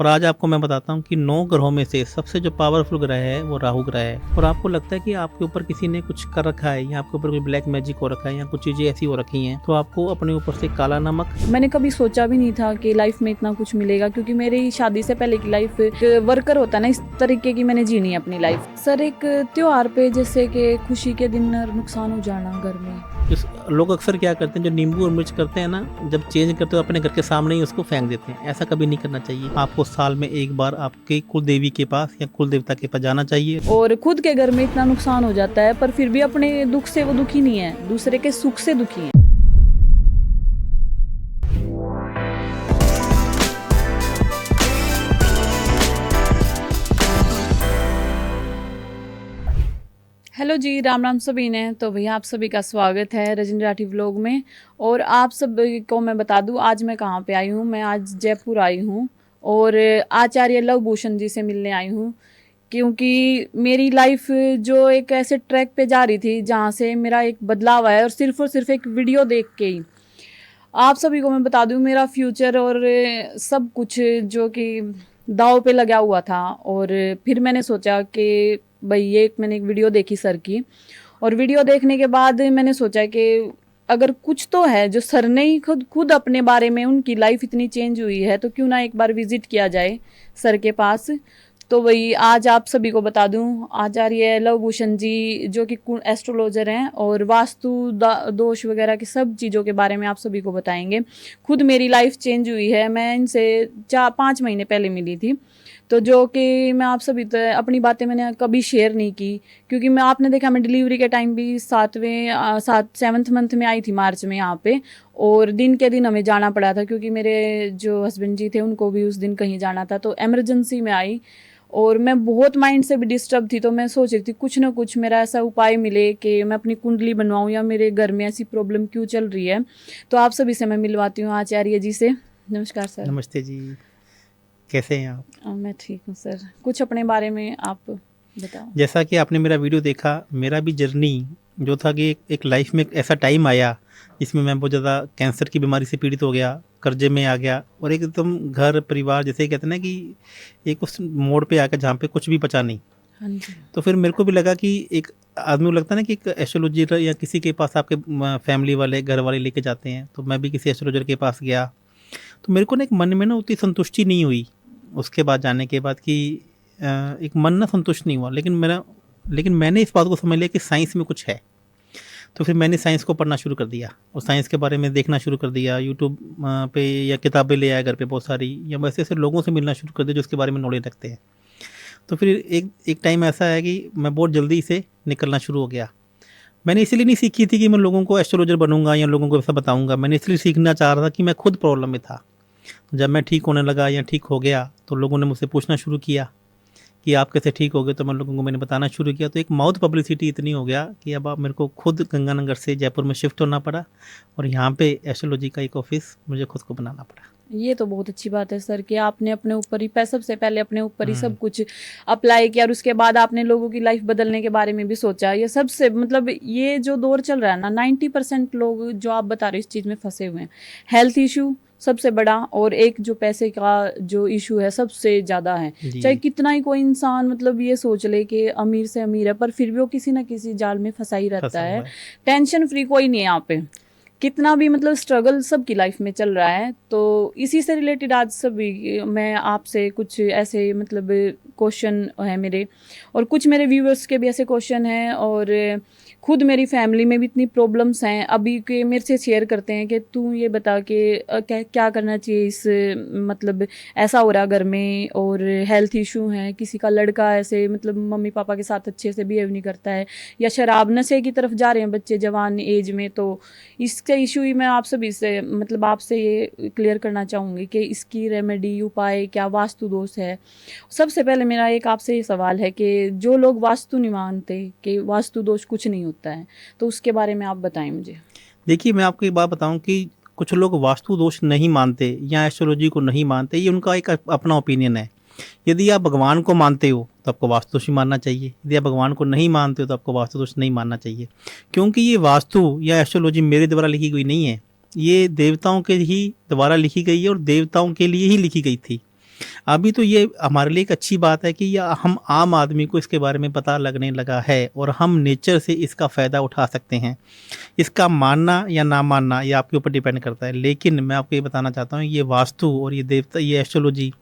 और आज आपको मैं बताता हूँ कि 9 ग्रहों में से सबसे जो पावरफुल ग्रह है वो राहु ग्रह है। और आपको लगता है कि आपके ऊपर किसी ने कुछ कर रखा है या आपके ऊपर कोई ब्लैक मैजिक हो रखा है या कुछ चीजें ऐसी हो रखी हैं, तो आपको अपने ऊपर से काला नमक। मैंने कभी सोचा भी नहीं था कि लाइफ में इतना कुछ मिलेगा, क्योंकि मेरी शादी से पहले की लाइफ वर्कर होता है ना, इस तरीके की मैंने जीनी है अपनी लाइफ। सर, एक त्योहार पे जैसे कि खुशी के दिन नुकसान हो जाना घर में। लोग अक्सर क्या करते हैं, जो नींबू और मिर्च करते हैं ना, जब चेंज करते हो अपने घर के सामने ही उसको फेंक देते हैं। ऐसा कभी नहीं करना चाहिए। आपको साल में एक बार आपके कुल देवी के पास या कुल देवता के पास जाना चाहिए। और खुद के घर में इतना नुकसान हो जाता है, पर फिर भी अपने दुख से वो दुखी नहीं है, दूसरे के सुख से दुखी है। हेलो जी, राम राम सभी ने। तो भैया आप सभी का स्वागत है रजनी राठी व्लॉग में। और आप सब को मैं बता दूं आज मैं कहाँ पे आई हूँ। मैं आज जयपुर आई हूँ और आचार्य लव भूषण जी से मिलने आई हूँ, क्योंकि मेरी लाइफ जो एक ऐसे ट्रैक पे जा रही थी जहाँ से मेरा एक बदलाव आया, और सिर्फ एक वीडियो देख के ही आप सभी को मैं बता दूं मेरा फ्यूचर और सब कुछ जो कि दांव पे लगा हुआ था। और फिर मैंने सोचा कि भाई मैंने एक वीडियो देखी सर की, और वीडियो देखने के बाद मैंने सोचा कि अगर कुछ तो है जो सर ने ही खुद अपने बारे में, उनकी लाइफ इतनी चेंज हुई है, तो क्यों ना एक बार विजिट किया जाए सर के पास। तो वही आज आप सभी को बता दूं, आचार्य लव भूषण जी जो कि एस्ट्रोलॉजर हैं और वास्तु दोष वगैरह की सब चीज़ों के बारे में आप सभी को बताएंगे। खुद मेरी लाइफ चेंज हुई है। मैं इनसे 4-5 महीने पहले मिली थी, तो जो कि मैं आप सभी तो अपनी बातें मैंने कभी शेयर नहीं की, क्योंकि मैं आपने देखा मैं डिलीवरी के टाइम भी 7वें मंथ में आई थी, मार्च में यहाँ पे। और दिन के दिन हमें जाना पड़ा था, क्योंकि मेरे जो हस्बैंड जी थे उनको भी उस दिन कहीं जाना था, तो एमरजेंसी में आई। और मैं बहुत माइंड से भी डिस्टर्ब थी, तो मैं सोच रही थी कुछ ना कुछ मेरा ऐसा उपाय मिले कि मैं अपनी कुंडली बनवाऊँ, या मेरे घर में ऐसी प्रॉब्लम क्यों चल रही है। तो आप सभी से मैं मिलवाती हूँ आचार्य जी से। नमस्कार सर। नमस्ते जी, कैसे हैं आप? मैं ठीक हूँ सर। कुछ अपने बारे में आप बताओ। जैसा कि आपने मेरा वीडियो देखा, मेरा भी जर्नी जो था कि एक लाइफ में एक ऐसा टाइम आया जिसमें मैं बहुत ज़्यादा कैंसर की बीमारी से पीड़ित हो गया, कर्जे में आ गया, और एकदम घर परिवार जैसे कहते हैं ना कि एक उस मोड़ पे आकर जहाँ पे कुछ भी बचा नहीं। हाँ जी। तो फिर मेरे को भी लगा कि एक आदमी को लगता है ना कि एक एस्ट्रोलॉजर या किसी के पास आपके फैमिली वाले घर वाले लेके जाते हैं, तो मैं भी किसी एस्ट्रोलॉजर के पास गया। तो मेरे को ना एक मन में ना उतनी संतुष्टि नहीं हुई उसके बाद जाने के बाद, कि एक मन ना संतुष्ट नहीं हुआ। लेकिन मैंने इस बात को समझ लिया कि साइंस में कुछ है। तो फिर मैंने साइंस को पढ़ना शुरू कर दिया और साइंस के बारे में देखना शुरू कर दिया। यूट्यूब पे या किताबें ले आया घर पे बहुत सारी, या वैसे ऐसे लोगों से मिलना शुरू कर दिया जो उसके बारे में नॉलेज रखते हैं। तो फिर एक टाइम ऐसा है कि मैं बहुत जल्दी से निकलना शुरू हो गया। मैंने इसलिए नहीं सीखी थी कि मैं लोगों को एस्ट्रोलॉजर बनूंगा या लोगों को ऐसा बताऊंगा। मैंने इसलिए सीखना चाह रहा था कि मैं खुद प्रॉब्लम में था। जब मैं ठीक होने लगा या ठीक हो गया, तो लोगों ने मुझसे पूछना शुरू किया कि आप कैसे ठीक हो गए। तो मैं लोगों को मैंने बताना शुरू किया। तो एक माउथ पब्लिसिटी इतनी हो गया कि अब मेरे को खुद गंगानगर से जयपुर में शिफ्ट होना पड़ा, और यहाँ पे एस्ट्रोलॉजी का एक ऑफिस मुझे खुद को बनाना पड़ा। ये तो बहुत अच्छी बात है सर कि आपने अपने ऊपर ही सबसे पहले अपने ऊपर ही सब कुछ अप्लाई किया, और उसके बाद आपने लोगों की लाइफ बदलने के बारे में भी सोचा। ये सबसे मतलब ये जो दौर चल रहा है ना, 90% लोग जो आप बता रहे हो इस चीज़ में फंसे हुए हैं। हेल्थ इशू सबसे बड़ा, और एक जो पैसे का जो इशू है सबसे ज़्यादा है। चाहे कितना ही कोई इंसान मतलब ये सोच ले कि अमीर से अमीर है, पर फिर भी वो किसी ना किसी जाल में फंसा ही रहता है। टेंशन फ्री कोई नहीं है यहाँ पे, कितना भी मतलब स्ट्रगल सबकी लाइफ में चल रहा है। तो इसी से रिलेटेड आज सभी मैं आपसे कुछ ऐसे मतलब क्वेश्चन है मेरे, और कुछ मेरे व्यूअर्स के भी ऐसे क्वेश्चन हैं, और खुद मेरी फैमिली में भी इतनी प्रॉब्लम्स हैं अभी के मेरे से शेयर करते हैं कि तू ये बता कि क्या करना चाहिए इस मतलब ऐसा हो रहा घर में, और हेल्थ इशू है, किसी का लड़का ऐसे मतलब मम्मी पापा के साथ अच्छे से बिहेव नहीं करता है, या शराब नशे की तरफ जा रहे हैं बच्चे जवान एज में। तो इसका इशू ही मैं आप सभी से मतलब आपसे ये क्लियर करना चाहूँगी कि इसकी रेमेडी उपाय क्या, वास्तु दोष है। सबसे पहले मेरा एक आपसे ये सवाल है कि जो लोग वास्तु नहीं मानते कि वास्तु दोष कुछ नहीं होता है, तो उसके बारे में आप बताएं मुझे। देखिए, मैं आपको एक बात बताऊं कि कुछ लोग वास्तु दोष नहीं मानते या एस्ट्रोलॉजी को नहीं मानते, ये उनका एक अपना ओपिनियन है। यदि आप भगवान को मानते हो तो आपको वास्तु दोष ही मानना चाहिए। यदि आप भगवान को नहीं मानते हो तो आपको वास्तु दोष नहीं मानना चाहिए, क्योंकि ये वास्तु या एस्ट्रोलॉजी मेरे द्वारा लिखी गई नहीं है। ये देवताओं के ही द्वारा लिखी गई है और देवताओं के लिए ही लिखी गई थी। अभी तो ये हमारे लिए एक अच्छी बात है कि ये हम आम आदमी को इसके बारे में पता लगने लगा है और हम नेचर से इसका फ़ायदा उठा सकते हैं। इसका मानना या ना मानना ये आपके ऊपर डिपेंड करता है। लेकिन मैं आपको ये बताना चाहता हूँ, ये वास्तु और ये देवता, ये एस्ट्रोलॉजी,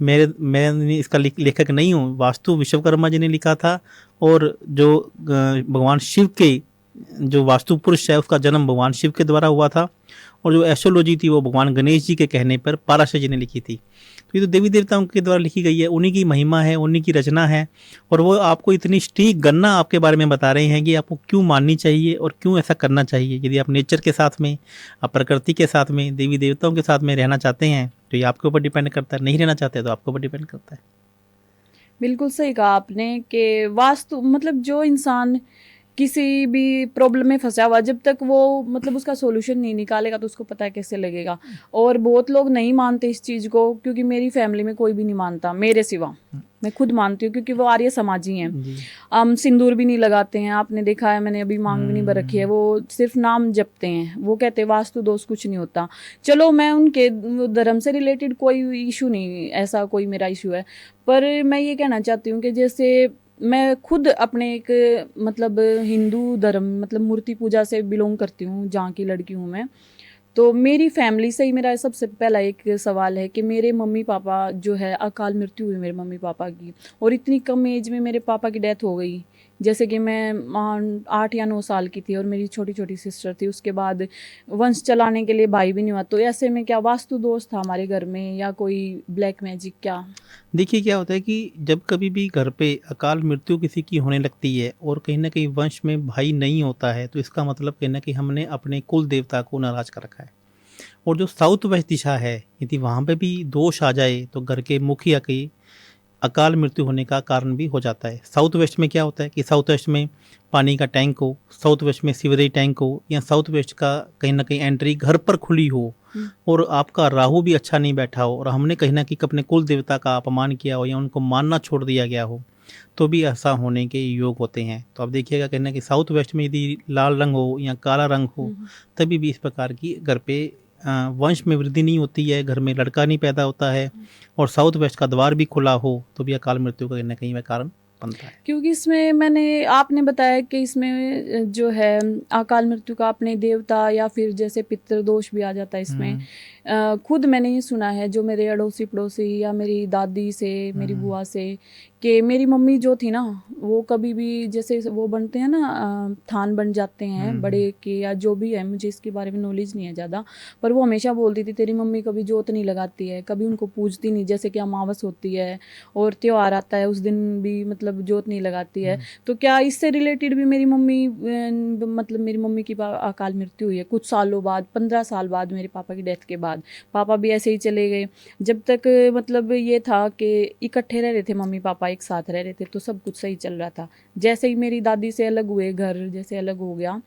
मैं इसका लेखक नहीं हूँ। वास्तु विश्वकर्मा जी ने लिखा था, और जो भगवान शिव के जो वास्तु पुरुष है उसका जन्म भगवान शिव के द्वारा हुआ था, और जो एस्ट्रोलॉजी थी वो भगवान गणेश जी के कहने पर पाराशर जी ने लिखी थी। तो ये तो देवी देवताओं के द्वारा लिखी गई है, उन्हीं की महिमा है, उन्हीं की रचना है, और वो आपको इतनी सटीक गणना आपके बारे में बता रहे हैं कि आपको क्यों माननी चाहिए और क्यों ऐसा करना चाहिए। यदि आप नेचर के साथ में, आप प्रकृति के साथ में, देवी देवताओं के साथ में रहना चाहते हैं तो ये आपके ऊपर डिपेंड करता है, नहीं रहना चाहते तो आपके ऊपर डिपेंड करता है। बिल्कुल सही कहा आपने कि वास्तु मतलब जो इंसान किसी भी प्रॉब्लम में फंसा हुआ, जब तक वो मतलब उसका सॉल्यूशन नहीं निकालेगा तो उसको पता है कैसे लगेगा। और बहुत लोग नहीं मानते इस चीज़ को, क्योंकि मेरी फैमिली में कोई भी नहीं मानता मेरे सिवा। मैं खुद मानती हूँ क्योंकि वो आर्य समाजी हैं। जी। हम सिंदूर भी नहीं लगाते हैं, आपने देखा है, मैंने अभी मांग भी नहीं भर रखी है। वो सिर्फ नाम जपते हैं, वो कहते हैं वास्तु दोष कुछ नहीं होता। चलो मैं उनके धर्म से रिलेटेड कोई इशू नहीं, ऐसा कोई मेरा इशू है, पर मैं ये कहना चाहती हूँ कि जैसे मैं खुद अपने एक मतलब हिंदू धर्म मतलब मूर्ति पूजा से बिलोंग करती हूँ, जहाँ की लड़की हूँ मैं। तो मेरी फैमिली से ही मेरा सबसे पहला एक सवाल है कि मेरे मम्मी पापा जो है, अकाल मृत्यु हुई मेरे मम्मी पापा की, और इतनी कम एज में मेरे पापा की डेथ हो गई। जैसे कि मैं 8 या 9 साल की थी और मेरी छोटी छोटी सिस्टर थी। उसके बाद वंश चलाने के लिए भाई भी नहीं हुआ। तो ऐसे में क्या वास्तु दोष था हमारे घर में या कोई ब्लैक मैजिक क्या? देखिए क्या होता है कि जब कभी भी घर पे अकाल मृत्यु किसी की होने लगती है और कहीं ना कहीं वंश में भाई नहीं होता है, तो इसका मतलब कहीं ना कहीं हमने अपने कुल देवता को नाराज कर रखा है। और जो साउथ वेस्ट दिशा है, यदि वहाँ पे भी दोष आ जाए तो घर के मुखिया की अकाल मृत्यु होने का कारण भी हो जाता है। साउथ वेस्ट में क्या होता है कि साउथ वेस्ट में पानी का टैंक हो, साउथ वेस्ट में सीवरेज टैंक हो, या साउथ वेस्ट का कहीं ना कहीं एंट्री घर पर खुली हो, और आपका राहु भी अच्छा नहीं बैठा हो, और हमने कहीं ना कहीं अपने कुल देवता का अपमान किया हो या उनको मानना छोड़ दिया गया हो, तो भी ऐसा होने के योग होते हैं। तो आप देखिएगा कहीं ना कहीं साउथ वेस्ट में यदि लाल रंग हो या काला रंग हो, तभी भी इस प्रकार की घर पे वंश में वृद्धि नहीं होती है, घर में लड़का नहीं पैदा होता है, और साउथ वेस्ट का द्वार भी खुला हो तो भी अकाल मृत्यु का कहीं ना कहीं वह कारण बनता है। क्योंकि इसमें आपने बताया कि इसमें जो है अकाल मृत्यु का अपने देवता या फिर जैसे पितृदोष भी आ जाता है इसमें। खुद मैंने ये सुना है जो मेरे अड़ोसी पड़ोसी या मेरी दादी से, मेरी बुआ से, कि मेरी मम्मी जो थी ना, वो कभी भी जैसे वो बनते हैं ना, थान बन जाते हैं बड़े के या जो भी है, मुझे इसके बारे में नॉलेज नहीं है ज़्यादा, पर वो हमेशा बोलती थी तेरी मम्मी कभी जोत नहीं लगाती है, कभी उनको पूजती नहीं, जैसे कि अमावस होती है और त्योहार आता है उस दिन भी मतलब जोत नहीं लगाती है। तो क्या इससे रिलेटेड भी मेरी मम्मी मतलब मेरी मम्मी की अकाल मृत्यु हुई है कुछ सालों बाद, 15 साल बाद मेरे पापा की डेथ के बाद। पापा भी ऐसे ही चले गए। जब तक मतलब ये था कि इकट्ठे रह रहे थे मम्मी पापा, एक साथ रह रहे थे, तो सब कुछ सही चल रहा था। जैसे ही मेरी दादी से अलग हुए, घर जैसे अलग हो गया,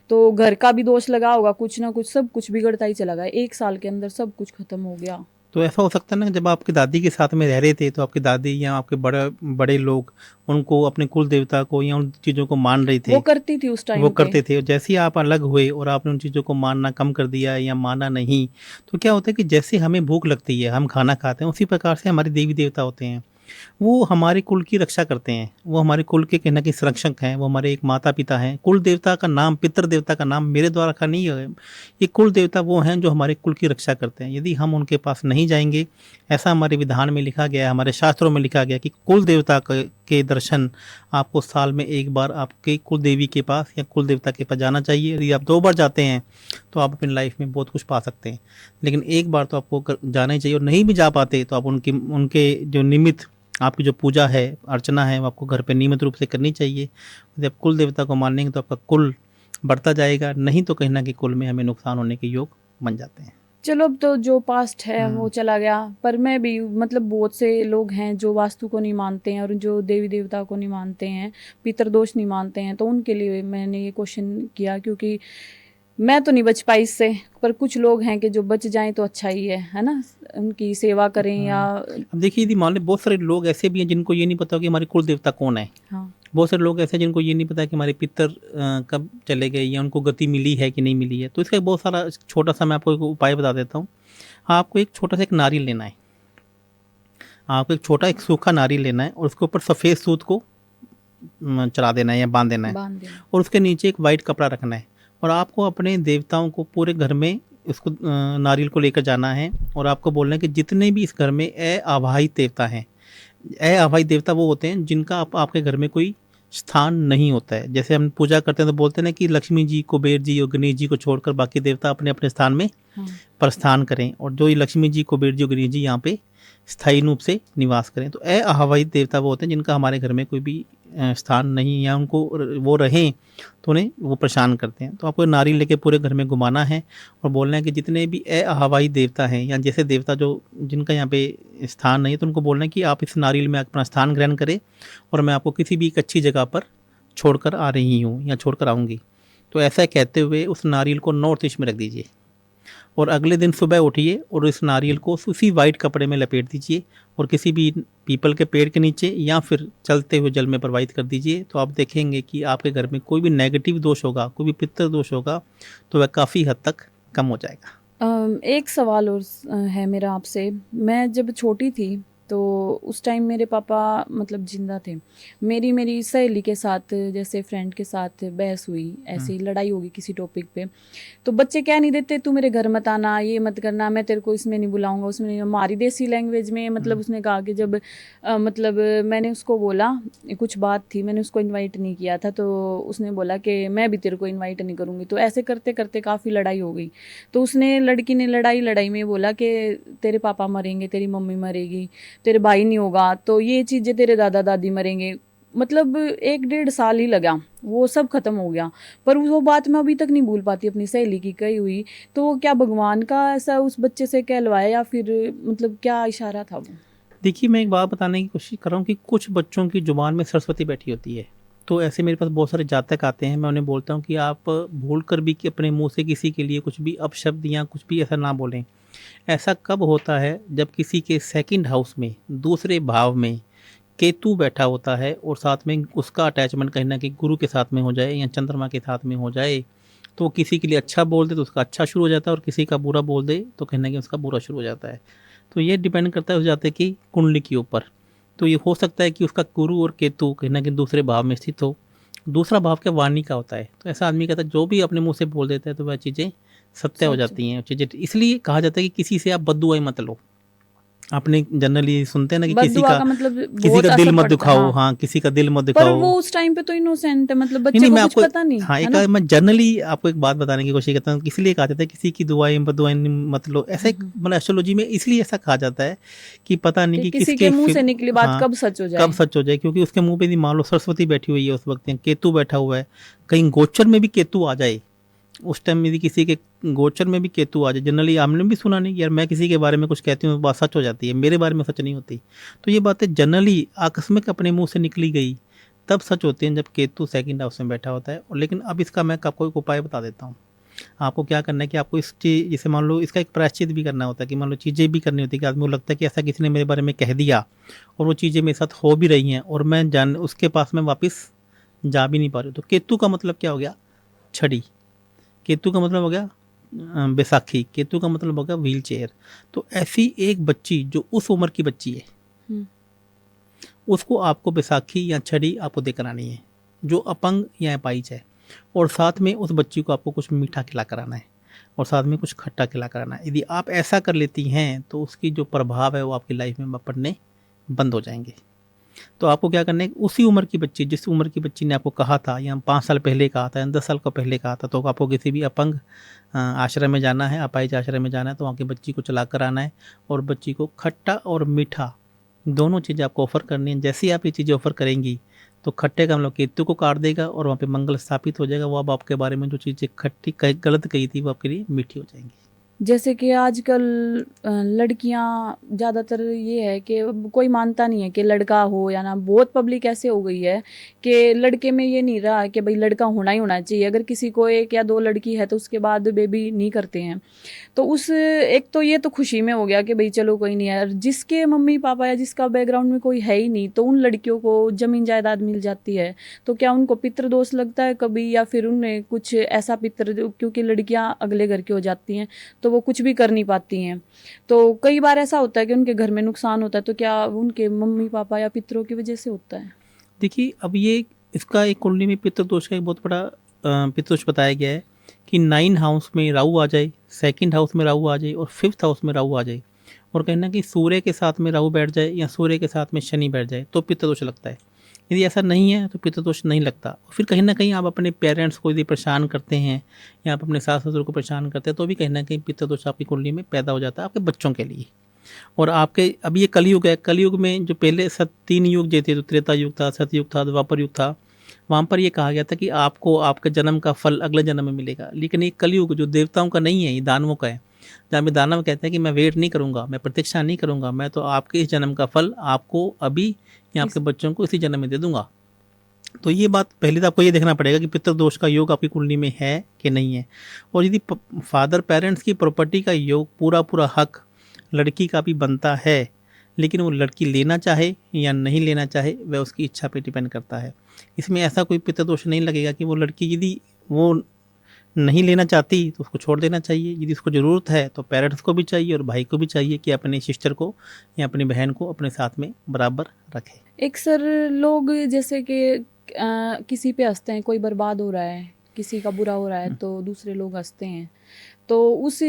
तो घर का भी दोष लगा होगा कुछ ना कुछ, सब कुछ बिगड़ता ही चला गया। 1 साल के अंदर सब कुछ खत्म हो गया। तो ऐसा हो सकता है ना, जब आपकी दादी के साथ में रह रहे थे तो आपकी दादी या आपके बड़े बड़े लोग उनको अपने कुल देवता को या उन चीज़ों को मान रहे थे, वो करती थी उस टाइम वो पे। करते थे, और जैसे ही आप अलग हुए और आपने उन चीज़ों को मानना कम कर दिया या माना नहीं, तो क्या होता है कि जैसे हमें भूख लगती है हम खाना खाते हैं, उसी प्रकार से हमारे देवी देवता होते हैं, वो हमारे कुल की रक्षा करते हैं, वो हमारे कुल के कहीं ना कहीं संरक्षक हैं, वो हमारे एक माता पिता हैं। कुल देवता का नाम, पितृ देवता का नाम मेरे द्वारा रखा नहीं है, ये कुल देवता वो हैं जो हमारे कुल की रक्षा करते हैं। यदि हम उनके पास नहीं जाएंगे, ऐसा हमारे विधान में लिखा गया है, हमारे शास्त्रों में लिखा गया कि कुल देवता के दर्शन आपको साल में एक बार आपके कुल देवी के पास या कुल देवता के पास जाना चाहिए। यदि आप 2 बार जाते हैं तो आप अपनी लाइफ में बहुत कुछ पा सकते हैं, लेकिन एक बार तो आपको जाना ही चाहिए। और नहीं भी जा पाते तो आप उनके जो निमित्त आपकी जो पूजा है, अर्चना है, वो आपको घर पे नियमित रूप से करनी चाहिए। यदि आप कुल देवता को मानेंगे तो आपका कुल बढ़ता जाएगा, नहीं तो कहीं ना कहीं कुल में हमें नुकसान होने के योग बन जाते हैं। चलो अब तो जो पास्ट है वो चला गया, पर मैं भी मतलब बहुत से लोग हैं जो वास्तु को नहीं मानते हैं और जो देवी देवता को नहीं मानते हैं, पितृदोष नहीं मानते हैं, तो उनके लिए मैंने ये क्वेश्चन किया, क्योंकि मैं तो नहीं बच पाई इससे, पर कुछ लोग हैं कि जो बच जाएं तो अच्छा ही है ना, उनकी सेवा करें या। अब देखिए, यदि मान लो बहुत सारे लोग ऐसे भी हैं जिनको ये नहीं पता कि हमारे कुल देवता कौन है। हाँ, बहुत सारे लोग ऐसे हैं जिनको ये नहीं पता कि हमारे पितर कब चले गए या उनको गति मिली है कि नहीं मिली है। तो इसका बहुत सारा छोटा सा मैं आपको एक उपाय बता देता हूँ। हाँ, आपको एक छोटा सा एक नारियल लेना है, आपको एक छोटा एक सूखा नारियल लेना है और उसके ऊपर सफ़ेद सूत को चढ़ा देना है या बांध देना है, बांध देना। और उसके नीचे एक वाइट कपड़ा रखना है, और आपको अपने देवताओं को पूरे घर में उसको नारियल को लेकर जाना है, और आपको बोलना है कि जितने भी इस घर में अवाहित देवता हैं, अवाहित देवता वो होते हैं जिनका आपके घर में कोई स्थान नहीं होता है। जैसे हम पूजा करते हैं तो बोलते हैं ना कि लक्ष्मी जी, कुबेर जी और गणेश जी को छोड़कर बाकी देवता अपने अपने स्थान में हाँ। प्रस्थान करें, और जो ये लक्ष्मी जी, कुबेर जी और गणेश जी यहाँ पे स्थायी रूप से निवास करें। तो अवाहित देवता वो होते हैं जिनका हमारे घर में कोई भी स्थान नहीं, या उनको वो रहें तो उन्हें वो परेशान करते हैं। तो आपको नारियल लेके पूरे घर में घुमाना है और बोलना है कि जितने भी अवाहित देवता हैं, या जैसे देवता जो जिनका यहाँ पे स्थान नहीं है, तो उनको बोलना है कि आप इस नारियल में अपना स्थान ग्रहण करें, और मैं आपको किसी भी एक अच्छी जगह पर छोड़कर आ रही हूँ या छोड़कर आऊँगी। तो ऐसा कहते हुए उस नारियल को नॉर्थ ईस्ट में रख दीजिए, और अगले दिन सुबह उठिए और इस नारियल को उसी वाइट कपड़े में लपेट दीजिए और किसी भी पीपल के पेड़ के नीचे या फिर चलते हुए जल में प्रवाहित कर दीजिए। तो आप देखेंगे कि आपके घर में कोई भी नेगेटिव दोष होगा, कोई भी पितृ दोष होगा, तो वह काफ़ी हद तक कम हो जाएगा। एक सवाल और है मेरा आपसे। मैं जब छोटी थी तो उस टाइम मेरे पापा मतलब जिंदा थे। मेरी सहेली के साथ, जैसे फ्रेंड के साथ बहस हुई, ऐसी लड़ाई होगी किसी टॉपिक पे, तो बच्चे कह नहीं देते तू मेरे घर मत आना, ये मत करना, मैं तेरे को इसमें नहीं बुलाऊंगा, उसमें नहीं। हमारी देसी लैंग्वेज में मतलब उसने कहा कि जब मतलब मैंने उसको बोला, कुछ बात थी, मैंने उसको इनवाइट नहीं किया था, तो उसने बोला कि मैं भी तेरे को इनवाइट नहीं करूँगी। तो ऐसे करते करते काफ़ी लड़ाई हो गई। तो उसने, लड़की ने लड़ाई में बोला कि तेरे पापा मरेंगे, तेरी मम्मी मरेगी, तेरे भाई नहीं होगा, तो ये चीज़ें तेरे दादा दादी मरेंगे। मतलब 1-1.5 साल ही लगा, वो सब खत्म हो गया। पर वो बात मैं अभी तक नहीं भूल पाती अपनी सहेली की कही हुई। तो क्या भगवान का ऐसा उस बच्चे से कहलवाया, या फिर मतलब क्या इशारा था वो? देखिए, मैं एक बात बताने की कोशिश कर रहा हूँ कि कुछ बच्चों की जुबान में सरस्वती बैठी होती है। तो ऐसे मेरे पास बहुत सारे जातक आते हैं, मैं उन्हें बोलता हूँ कि आप भूल कर भी कि अपने मुंह से किसी के लिए कुछ भी अपशब्द या कुछ भी ऐसा ना बोलें। ऐसा कब होता है जब किसी के सेकंड हाउस में, दूसरे भाव में केतु बैठा होता है, और साथ में उसका अटैचमेंट कहीं ना कहीं गुरु के साथ में हो जाए या चंद्रमा के साथ में हो जाए, तो किसी के लिए अच्छा बोल दे तो उसका अच्छा शुरू हो जाता है, और किसी का बुरा बोल दे तो कहीं ना कहीं उसका बुरा शुरू हो जाता है। तो ये डिपेंड करता है उस जातक की कुंडली के ऊपर। तो ये हो सकता है कि उसका गुरु और केतु कहीं ना कहीं दूसरे भाव में स्थित हो। दूसरा भाव क्या वाणी का होता है। तो ऐसा आदमी कहता है जो भी अपने मुंह से बोल देता है तो वह चीज़ें सत्य हो जाती हैं। चीज़ें, इसलिए कहा जाता है कि किसी से आप बद्दुआएं मत लो। आपने जनरली सुनते हैं ना कि बद्दुआ का मतलब किसी बहुत का दिल असर मत पड़ता है। दुखाओ। हाँ। हाँ, किसी का दिल मत पर दुखाओ। वो उस टाइम पे तो इनोसेंट है, मतलब नहीं बच्चे नहीं, को मैं कुछ आपको, पता नहीं हाँ, है एक ना। मैं जनरली आपको एक बात बताने की कोशिश करता हूँ, इसलिए कहा जाता है किसी की दुआएं बदुआएं मत लो। ऐसा एक मतलब एस्ट्रोलॉजी में इसलिए ऐसा कहा जाता है कि पता नहीं कि कि किसी के किसके मुंह से निकली बात हाँ, कब सच हो कब जाए। सच हो जाए, क्योंकि उसके मुंह पे यदि मान लो सरस्वती बैठी हुई है उस वक्त, या केतु बैठा हुआ है, कहीं गोचर में भी केतु आ जाए, उस टाइम यदि किसी के गोचर में भी केतु आ जाए, जनरली आपने भी सुना नहीं कि यार मैं किसी के बारे में कुछ कहती हूँ बात सच हो जाती है, मेरे बारे में सच नहीं होती। तो ये बातें जनरली आकस्मिक अपने मुंह से निकली गई तब सच होती हैं जब केतु सेकंड हाउस में बैठा होता है। और लेकिन अब इसका मैं आपको एक उपाय बता देता हूँ। आपको क्या करना है कि आपको इस चीज़, जैसे मान लो इसका एक प्रायश्चित भी करना होता है, कि मान लो चीज़ें भी करनी होती है कि आदमी को लगता है कि ऐसा किसी ने मेरे बारे में कह दिया और वो चीज़ें मेरे साथ हो भी रही हैं और मैं जान उसके पास में वापस जा भी नहीं पा रही हूँ। तो केतु का मतलब क्या हो गया? छड़ी। केतु का मतलब हो गया बैसाखी। केतु का मतलब हो गया व्हील चेयर। तो ऐसी एक बच्ची जो उस उम्र की बच्ची है, हम्म। उसको आपको बैसाखी या छड़ी आपको देकर आनी है, जो अपंग या अपाहिज है। और साथ में उस बच्ची को आपको कुछ मीठा खिला कर आना है, और साथ में कुछ खट्टा खिला कर आना है। यदि आप ऐसा कर लेती हैं तो उसकी जो प्रभाव है वो आपकी लाइफ में पड़ने बंद हो जाएंगे। तो आपको क्या करना है, उसी उम्र की बच्ची, जिस उम्र की बच्ची ने आपको कहा था, या 5 साल पहले कहा था या 10 साल का पहले कहा था, तो आपको किसी भी अपंग आश्रम में जाना है, अपाहिज आश्रम में जाना है, तो वहाँ की बच्ची को चला कर आना है, और बच्ची को खट्टा और मीठा दोनों चीज़ें आपको ऑफ़र करनी है। जैसे ही आप ये चीज़ें ऑफ़र करेंगी तो खट्टे का मतलब केतु को काट देगा और वहाँ पे मंगल स्थापित हो जाएगा। वो अब आपके बारे में जो चीज़ें खट्टी गलत कही थी वो आपके लिए मीठी हो जाएंगी। जैसे कि आजकल लड़कियां ज़्यादातर ये है कि कोई मानता नहीं है कि लड़का हो या ना। बहुत पब्लिक ऐसे हो गई है कि लड़के में ये नहीं रहा कि भाई लड़का होना ही होना चाहिए। अगर किसी को 1 या 2 लड़की है तो उसके बाद बेबी नहीं करते हैं। तो उस एक तो ये तो खुशी में हो गया कि भाई चलो कोई नहीं है। जिसके मम्मी पापा या जिसका बैकग्राउंड में कोई है ही नहीं, तो उन लड़कियों को जमीन जायदाद मिल जाती है। तो क्या उनको पितृदोष लगता है कभी, या फिर उन्हें कुछ ऐसा पितृ, क्योंकि लड़कियां अगले घर की हो जाती हैं तो वो कुछ भी कर नहीं पाती हैं। तो कई बार ऐसा होता है कि उनके घर में नुकसान होता है, तो क्या उनके मम्मी पापा या पितरों की वजह से होता है? देखिए, अब ये इसका एक कुंडली में पितृ दोष का एक बहुत बड़ा पितृ दोष बताया गया है कि 9 हाउस में राहु आ जाए, सेकंड हाउस में राहु आ जाए और 5th हाउस में राहु आ जाए, और कहना कि सूर्य के साथ में राहु बैठ जाए या सूर्य के साथ में शनि बैठ जाए तो पितृ दोष लगता है। यदि ऐसा नहीं है तो पितृ दोष नहीं लगता। फिर कहीं ना कहीं आप अपने पेरेंट्स को यदि परेशान करते हैं या आप अपने सास ससुर को परेशान करते हैं तो भी कहीं ना कहीं पितृ दोष आपकी कुंडली में पैदा हो जाता है आपके बच्चों के लिए। और आपके अब ये कलयुग है, कलयुग में जो पहले 3 युग जो थे, तो त्रेता युग था, सतयुग था, द्वापर युग था, वहाँ पर ये कहा गया था कि आपको आपके जन्म का फल अगले जन्म में मिलेगा। लेकिन ये कलयुग जो देवताओं का नहीं है, ये दानवों का है, जहाँ में दानव कहते हैं कि मैं वेट नहीं करूँगा, मैं प्रतीक्षा नहीं करूँगा, मैं तो आपके इस जन्म का फल आपको अभी या आपके बच्चों को इसी जन्म में दे दूंगा। तो ये बात पहले तो आपको ये देखना पड़ेगा कि पितृ दोष का योग आपकी कुंडली में है कि नहीं है। और यदि फादर पेरेंट्स की प्रॉपर्टी का योग पूरा पूरा हक लड़की का भी बनता है, लेकिन वो लड़की लेना चाहे या नहीं लेना चाहे वह उसकी इच्छा पे डिपेंड करता है। इसमें ऐसा कोई पितृ दोष नहीं लगेगा कि वो लड़की यदि वो नहीं लेना चाहती तो उसको छोड़ देना चाहिए। यदि उसको ज़रूरत है तो पेरेंट्स को भी चाहिए और भाई को भी चाहिए कि अपने सिस्टर को या अपनी बहन को अपने साथ में बराबर रखे। एक सर, लोग जैसे कि किसी पे हंसते हैं, कोई बर्बाद हो रहा है, किसी का बुरा हो रहा है तो दूसरे लोग हंसते हैं, तो उस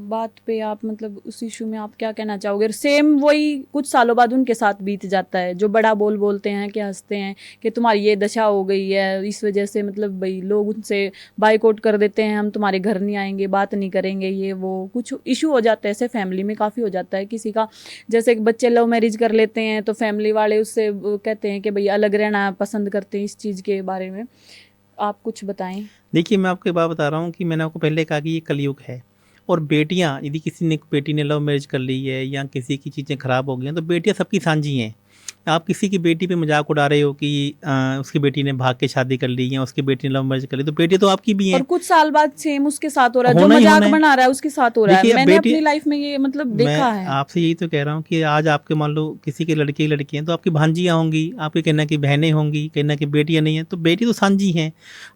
बात पे आप मतलब उस इशू में आप क्या कहना चाहोगे? सेम वही कुछ सालों बाद उनके साथ बीत जाता है, जो बड़ा बोलते हैं कि हंसते हैं कि तुम्हारी ये दशा हो गई है, इस वजह से मतलब भाई लोग उनसे बाइकआउट कर देते हैं, हम तुम्हारे घर नहीं आएंगे, बात नहीं करेंगे, ये वो कुछ इशू हो जाता है। ऐसे फैमिली में काफ़ी हो जाता है। किसी का जैसे बच्चे लव मैरिज कर लेते हैं तो फैमिली वाले उससे कहते हैं कि भाई अलग रहना पसंद करते हैं। इस चीज़ के बारे में आप कुछ बताएं। देखिए, मैं आपको एक बात बता रहा हूँ कि मैंने आपको पहले कहा कि ये कलयुग है, और बेटियाँ यदि बेटी ने लव मैरिज कर ली है या किसी की चीज़ें ख़राब हो गई हैं तो बेटियाँ सबकी सांझी हैं। आप किसी की बेटी पे मजाक उड़ा रहे हो कि उसकी बेटी ने भाग के शादी कर ली या उसकी बेटी ने लव मैरिज कर ली, तो बेटी तो आपकी भी और है। कुछ साल बाद सेम उसके साथ हो रहा है, जो होना ही मजाक होना है। बना रहा है उसके साथ हो रहा है। देखिए, अब मैंने बेटी अपनी लाइफ में ये मतलब मैं देखा है। आपसे यही तो कह रहा हूँ कि आज आपके मान लो किसी के लड़के लड़की हैं तो आपकी भांजियाँ होंगी, आपके कहना की बहनें होंगी, कहना की बेटियाँ नहीं हैं, तो बेटी तो सांझी हैं।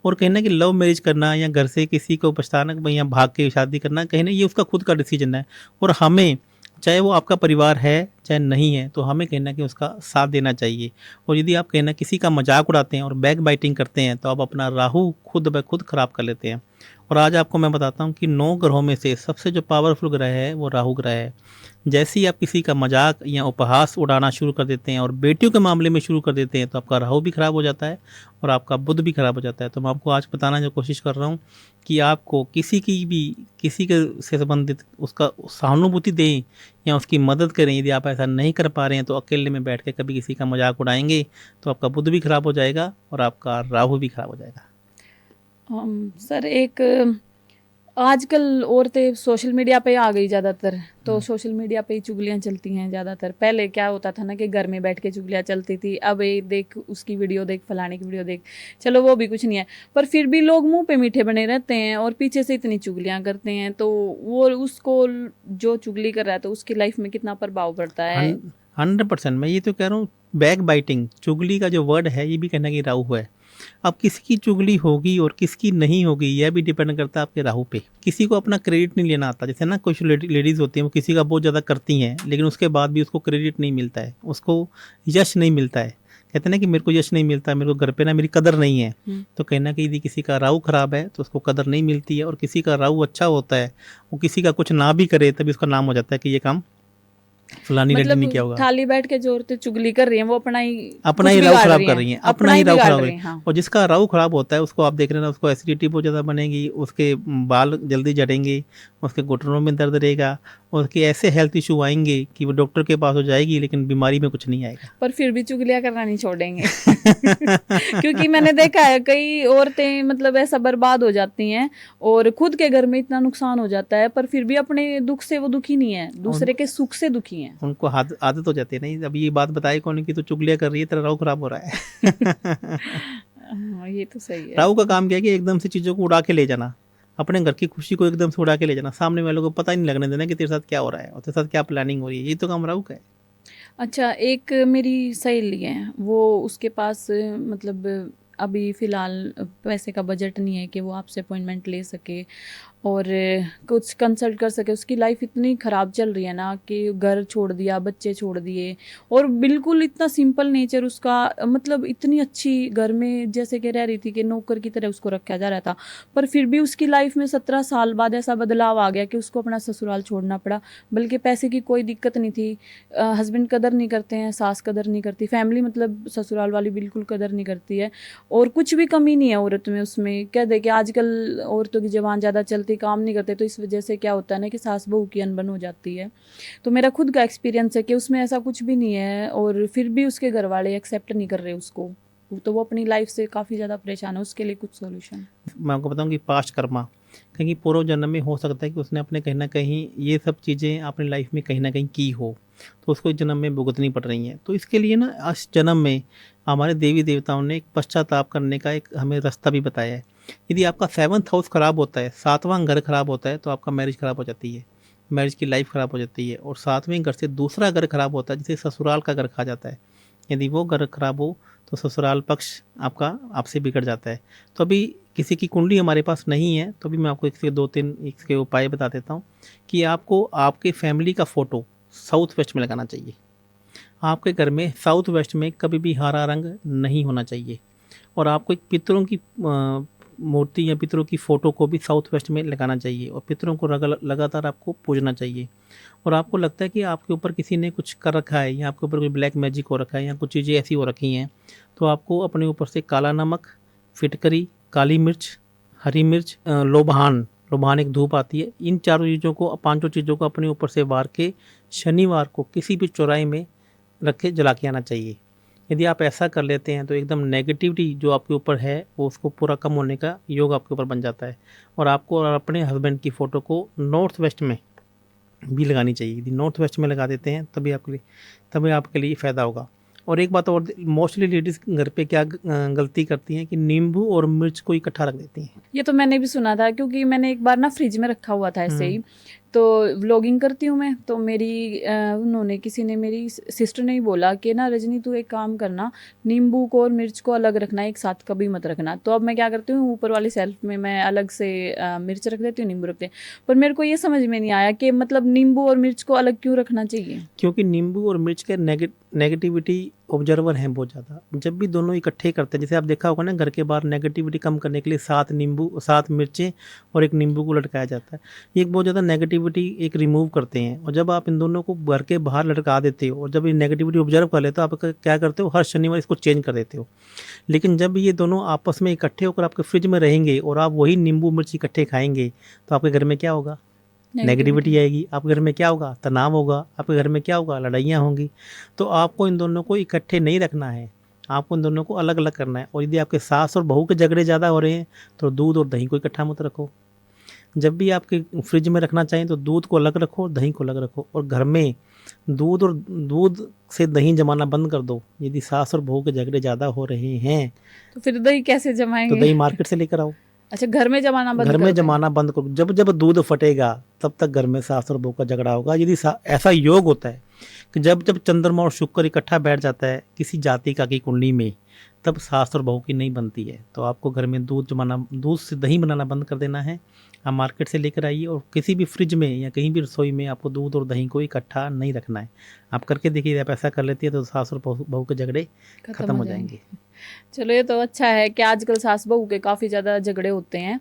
और कहना कि लव मैरिज करना या घर से किसी को पछताना या भाग के शादी करना, कहना ये उसका खुद का डिसीजन है। और हमें, चाहे वो आपका परिवार है चाहे नहीं है, तो हमें कहना कि उसका साथ देना चाहिए। और यदि आप कहना किसी का मजाक उड़ाते हैं और बैक बाइटिंग करते हैं तो आप अपना राहु खुद ब खुद खराब कर लेते हैं। और आज आपको मैं बताता हूँ कि 9 ग्रहों में से सबसे जो पावरफुल ग्रह है वो राहु ग्रह है। जैसे ही आप किसी का मजाक या उपहास उड़ाना शुरू कर देते हैं और बेटियों के मामले में शुरू कर देते हैं तो आपका राहु भी खराब हो जाता है और आपका बुध भी खराब हो जाता है। तो मैं आपको आज बताना जो कोशिश कर रहा हूँ कि आपको किसी के से संबंधित उसका सहानुभूति दें या उसकी मदद करें। यदि आप ऐसा नहीं कर पा रहे हैं तो अकेले में बैठ के कभी किसी का मजाक उड़ाएंगे तो आपका बुध भी खराब हो जाएगा और आपका राहु भी खराब हो जाएगा। सर, एक आजकल औरतें सोशल मीडिया पे आ गई ज़्यादातर, तो सोशल मीडिया पे ही चुगलियाँ चलती हैं ज़्यादातर। पहले क्या होता था ना कि घर में बैठ के चुगलियाँ चलती थी, अब ये देख उसकी वीडियो देख, फलाने की वीडियो देख, चलो वो भी कुछ नहीं है, पर फिर भी लोग मुंह पे मीठे बने रहते हैं और पीछे से इतनी चुगलियाँ करते हैं। तो वो उसको जो चुगली कर रहा है तो उसकी लाइफ में कितना प्रभाव पड़ता है? 100%। मैं ये तो कह रहा हूँ, बैक बाइटिंग, चुगली का जो वर्ड है ये भी कहना कि राहु है। अब किसी की चुगली होगी और किसकी नहीं होगी यह भी डिपेंड करता है आपके राहु पे। किसी को अपना क्रेडिट नहीं लेना आता। जैसे ना कुछ लेडीज़ होती हैं वो किसी का बहुत ज़्यादा करती हैं लेकिन उसके बाद भी उसको क्रेडिट नहीं मिलता है, उसको यश नहीं मिलता है। कहते हैं ना कि मेरे को यश नहीं मिलता, मेरे को घर पे ना मेरी कदर नहीं है। तो कहना कि यदि किसी का राहु खराब है तो उसको कदर नहीं मिलती है, और किसी का राहु अच्छा होता है वो किसी का कुछ ना भी करे तभी उसका नाम हो जाता है कि ये काम फलानी लड़की ने किया मतलब होगा। खाली बैठ के जो औरतें चुगली कर रही हैं वो अपना ही राहु खराब कर रही हैं, अपना ही राहु खराब कर रही हैं। हाँ। और जिसका राहु खराब होता है उसको आप देख रहे हैं, उसको एसिडिटी बहुत ज़्यादा बनेगी, उसके बाल जल्दी झड़ेंगे, उसके घुटनों में दर्द रहेगा, उसके ऐसे हेल्थ इशू आएंगे कि वो डॉक्टर के पास हो जाएगी लेकिन बीमारी में कुछ नहीं आएगा। पर फिर भी चुगलियाँ करना नहीं छोड़ेंगे क्योंकि मैंने देखा है कई औरतें मतलब ऐसा बर्बाद हो जाती हैं और खुद के घर में इतना नुकसान हो जाता है पर फिर भी अपने दुख से वो दुखी नहीं है, दूसरे के सुख से दुखी हैं। उनको आदत हो जाती है। नहीं, अभी ये बात बताए कौन की तो चुगलियाँ कर रही है, तेरा राहु खराब हो रहा है। हाँ, ये तो सही है। राहु का काम क्या है कि एकदम से चीज़ों को उड़ा के ले जाना, अपने घर की खुशी को एकदम से उड़ा के ले जाना, सामने वालों को पता ही नहीं लगने देना कि तेरे साथ क्या हो रहा है और तेरे साथ क्या प्लानिंग हो रही है। ये तो काम राहु का है। अच्छा, एक मेरी सहेली है, वो उसके पास मतलब अभी फ़िलहाल पैसे का बजट नहीं है कि वो आपसे अपॉइंटमेंट ले सके और कुछ कंसल्ट कर सके। उसकी लाइफ इतनी ख़राब चल रही है ना कि घर छोड़ दिया, बच्चे छोड़ दिए, और बिल्कुल इतना सिंपल नेचर उसका, मतलब इतनी अच्छी घर में जैसे कि रह रही थी कि नौकर की तरह उसको रखा जा रहा था, पर फिर भी उसकी लाइफ में 17 साल बाद ऐसा बदलाव आ गया कि उसको अपना ससुराल छोड़ना पड़ा। बल्कि पैसे की कोई दिक्कत नहीं थी, हस्बैंड कदर नहीं करते हैं, सास कदर नहीं करती, फैमिली मतलब ससुराल वाली बिल्कुल कदर नहीं करती है, और कुछ भी कमी नहीं है औरत में। उसमें कह दे कि आजकल औरतों की जबान ज़्यादा चलती, काम नहीं करते, तो इस वजह से क्या होता है ना कि सास बहू की अनबन हो जाती है। तो मेरा खुद का एक्सपीरियंस है कि उसमें ऐसा कुछ भी नहीं है, और फिर भी उसके घर वाले एक्सेप्ट नहीं कर रहे उसको, तो वो अपनी लाइफ से काफ़ी ज़्यादा परेशान है। उसके लिए कुछ सॉल्यूशन। मैं आपको बताऊं कि पास्ट कर्मा, कहीं पूर्व जन्म में हो सकता है कि उसने अपने कहीं ना कहीं ये सब चीज़ें अपनी लाइफ में कहीं ना कहीं की हो, तो उसको इस जन्म में भुगतनी पड़ रही हैं। तो इसके लिए ना इस जन्म में हमारे देवी देवताओं ने एक पश्चाताप करने का एक हमें रास्ता भी बताया है। यदि आपका 7th हाउस खराब होता है, 7वां घर खराब होता है, तो आपका मैरिज खराब हो जाती है, मैरिज की लाइफ खराब हो जाती है। और 7वें घर से दूसरा घर खराब होता है, जिसे ससुराल का घर कहा जाता है। यदि वो घर खराब हो तो ससुराल पक्ष आपका आपसे बिगड़ जाता है। तो अभी किसी की कुंडली हमारे पास नहीं है, तो अभी मैं आपको इसके 2-3 इसके उपाय बता देता हूँ कि आपको आपके फैमिली का फ़ोटो साउथ वेस्ट में लगाना चाहिए। आपके घर में साउथ वेस्ट में कभी भी हरा रंग नहीं होना चाहिए। और आपको एक पितरों की मूर्ति या पितरों की फ़ोटो को भी साउथ वेस्ट में लगाना चाहिए, और पितरों को लगातार आपको पूजना चाहिए। और आपको लगता है कि आपके ऊपर किसी ने कुछ कर रखा है, या आपके ऊपर कोई ब्लैक मैजिक हो रखा है, या कुछ चीज़ें ऐसी हो रखी हैं, तो आपको अपने ऊपर से काला नमक, फिटकरी, काली मिर्च, हरी मिर्च, लोबान लोबान एक धूप आती है, इन चारों चीज़ों को, पांचों चीज़ों को अपने ऊपर से वार के शनिवार को किसी भी चौराहे में रख के जला के आना चाहिए। यदि आप ऐसा कर लेते हैं तो एकदम नेगेटिविटी जो आपके ऊपर है वो उसको पूरा कम होने का योग आपके ऊपर बन जाता है। और आपको और अपने हस्बैंड की फ़ोटो को नॉर्थ वेस्ट में भी लगानी चाहिए। यदि नॉर्थ वेस्ट में लगा देते हैं तभी आपके लिए फ़ायदा होगा। और एक बात और, मोस्टली लेडीज़ घर पे क्या गलती करती हैं कि नींबू और मिर्च को इकट्ठा रख देती हैं। ये तो मैंने भी सुना था, क्योंकि मैंने एक बार ना फ्रिज में रखा हुआ था ऐसे ही, तो व्लॉगिंग करती हूँ मैं, तो उन्होंने किसी ने, मेरी सिस्टर ने ही बोला कि ना रजनी तू एक काम करना, नींबू को और मिर्च को अलग रखना, एक साथ कभी मत रखना। तो अब मैं क्या करती हूँ, ऊपर वाली सेल्फ में मैं अलग से मिर्च रख देती हूँ, नींबू रखते हैं। पर मेरे को ये समझ में नहीं आया कि मतलब नींबू और मिर्च को अलग क्यों रखना चाहिए। क्योंकि नींबू और मिर्च के नेगेटिविटी ऑब्जर्वर हैं बहुत ज़्यादा। जब भी दोनों इकट्ठे करते हैं, जैसे आप देखा होगा ना, घर के बाहर नेगेटिविटी कम करने के लिए 7 मिर्चें और एक नींबू को लटकाया जाता है। ये एक बहुत ज़्यादा नेगेटिविटी एक रिमूव करते हैं। और जब आप इन दोनों को घर के बाहर लटका देते हो, और जब ये नेगेटिविटी ऑब्जर्व कर लेते हो, आप क्या करते हो, हर शनिवार इसको चेंज कर देते हो। लेकिन जब ये दोनों आपस में इकट्ठे होकर आपके फ्रिज में रहेंगे और आप वही नींबू मिर्च इकट्ठे खाएंगे, तो आपके घर में क्या होगा, नेगेटिविटी आएगी। आपके घर में क्या होगा, तनाव होगा। आपके घर में क्या होगा, लड़ाइयाँ होंगी। तो आपको इन दोनों को इकट्ठे नहीं रखना है, आपको इन दोनों को अलग अलग करना है। और यदि आपके सास और बहू के झगड़े ज़्यादा हो रहे हैं तो दूध और दही को इकट्ठा मत रखो। जब भी आपके फ्रिज में रखना चाहिए तो दूध को अलग रखो, दही को अलग रखो। और घर में दूध से दही जमाना बंद कर दो। यदि सास और बहू के झगड़े ज़्यादा हो रहे हैं तो फिर दही कैसे तो जमाएंगे। दही मार्केट से लेकर आओ। अच्छा, घर में जमाना बंद घर कर में दें। जमाना बंद करो। जब जब दूध फटेगा तब तक घर में सास और बहू का झगड़ा होगा। यदि ऐसा योग होता है कि जब जब चंद्रमा और शुक्र इकट्ठा बैठ जाता है किसी जाति का की कुंडली में, तब सास और बहू की नहीं बनती है। तो आपको घर में दूध से दही बनाना बंद कर देना है। आप मार्केट से लेकर आइए, और किसी भी फ्रिज में या कहीं भी रसोई में आपको दूध और दही को इकट्ठा नहीं रखना है। आप करके देखिए, आप ऐसा कर लेती है तो सास और बहू के झगड़े खत्म हो जाएंगे। चलो, ये तो अच्छा है कि आजकल सास बहू के काफ़ी ज़्यादा झगड़े होते हैं।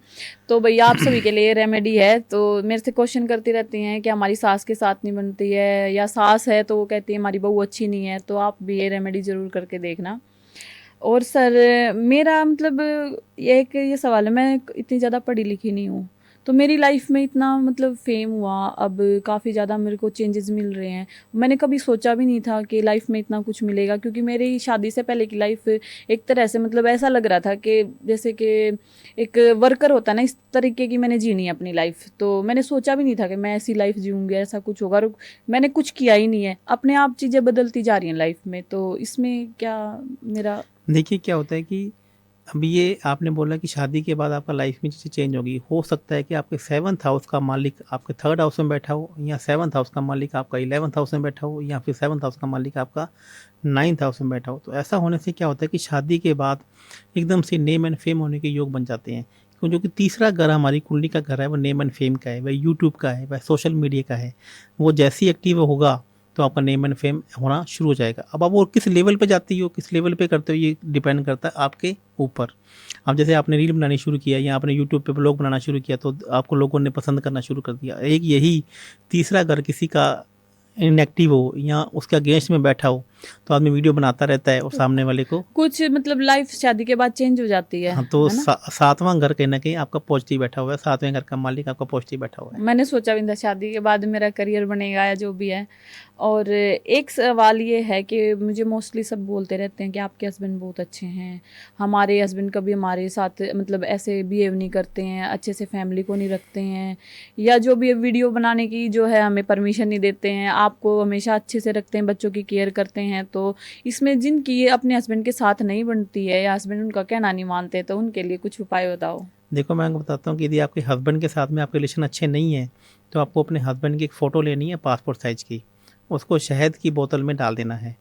तो भैया आप सभी के लिए रेमेडी है। तो मेरे से क्वेश्चन करती रहती हैं कि हमारी सास के साथ नहीं बनती है, या सास है तो वो कहती है हमारी बहू अच्छी नहीं है। तो आप भी ये रेमेडी ज़रूर करके देखना। और सर मेरा मतलब ये सवाल है, मैं इतनी ज़्यादा पढ़ी लिखी नहीं हूँ, तो मेरी लाइफ में इतना मतलब फेम हुआ, अब काफ़ी ज़्यादा मेरे को चेंजेस मिल रहे हैं। मैंने कभी सोचा भी नहीं था कि लाइफ में इतना कुछ मिलेगा, क्योंकि मेरी शादी से पहले की लाइफ एक तरह से मतलब ऐसा लग रहा था कि जैसे कि एक वर्कर होता है ना, इस तरीके की मैंने जीनी है अपनी लाइफ। तो मैंने सोचा भी नहीं था कि मैं ऐसी लाइफ जीऊँगी, ऐसा कुछ होगा। मैंने कुछ किया ही नहीं है, अपने आप चीज़ें बदलती जा रही हैं लाइफ में। तो इसमें क्या मेरा, देखिए क्या होता है कि अभी ये आपने बोला कि शादी के बाद आपका लाइफ में चीज़ें चेंज होगी। हो सकता है कि आपके 7th हाउस का मालिक आपके 3rd हाउस में बैठा हो, या 7th हाउस का मालिक आपका 11th हाउस में बैठा हो, या फिर 7th हाउस का मालिक आपका 9th हाउस में बैठा हो। तो ऐसा होने से क्या होता है कि शादी के बाद एकदम से नेम एंड फेम होने के योग बन जाते हैं। तो जो कि तीसरा घर हमारी कुंडली का घर है वो नेम एंड फेम का है, वह यूट्यूब का है, वह सोशल मीडिया का है। वो जैसे ही एक्टिव होगा तो आपका नेम एंड फेम होना शुरू हो जाएगा। अब आप वो किस लेवल पे जाती हो, किस लेवल पे करते हो, ये डिपेंड करता है आपके ऊपर। अब जैसे आपने रील बनानी शुरू किया या आपने यूट्यूब पे ब्लॉग बनाना शुरू किया तो आपको लोगों ने पसंद करना शुरू कर दिया। एक यही तीसरा घर किसी का इनएक्टिव हो या उसके अगेंस्ट में बैठा हो तो आदमी वीडियो बनाता रहता है और सामने वाले को कुछ मतलब लाइफ शादी के बाद चेंज हो जाती है हाँ, तो है ना। सातवां घर कहीं ना कहीं आपका पॉजिटिव बैठा हुआ है, सातवें घर का मालिक आपका पॉजिटिव बैठा हुआ है। मैंने सोचा भी था शादी के बाद मेरा करियर बनेगा या जो भी है। और एक सवाल ये है कि मुझे मोस्टली सब बोलते रहते हैं कि आपके हस्बैंड बहुत अच्छे हैं, हमारे हस्बैंड कभी हमारे साथ मतलब ऐसे बिहेव नहीं करते हैं, अच्छे से फैमिली को नहीं रखते हैं, या जो भी वीडियो बनाने की जो है हमें परमिशन नहीं देते हैं, आपको हमेशा अच्छे से रखते हैं, बच्चों की केयर करते हैं। तो इसमें जिनकी अपने हस्बैंड के साथ नहीं बनती है या हस्बैंड उनका कहना नहीं मानते, तो उनके लिए कुछ उपाय बताओ। देखो मैं आपको बताता हूँ कि यदि आपके हस्बैंड के साथ में आपके रिलेशन अच्छे नहीं हैं तो आपको अपने हस्बैंड की एक फ़ोटो लेनी है पासपोर्ट साइज़ की, उसको शहद की बोतल में डाल देना है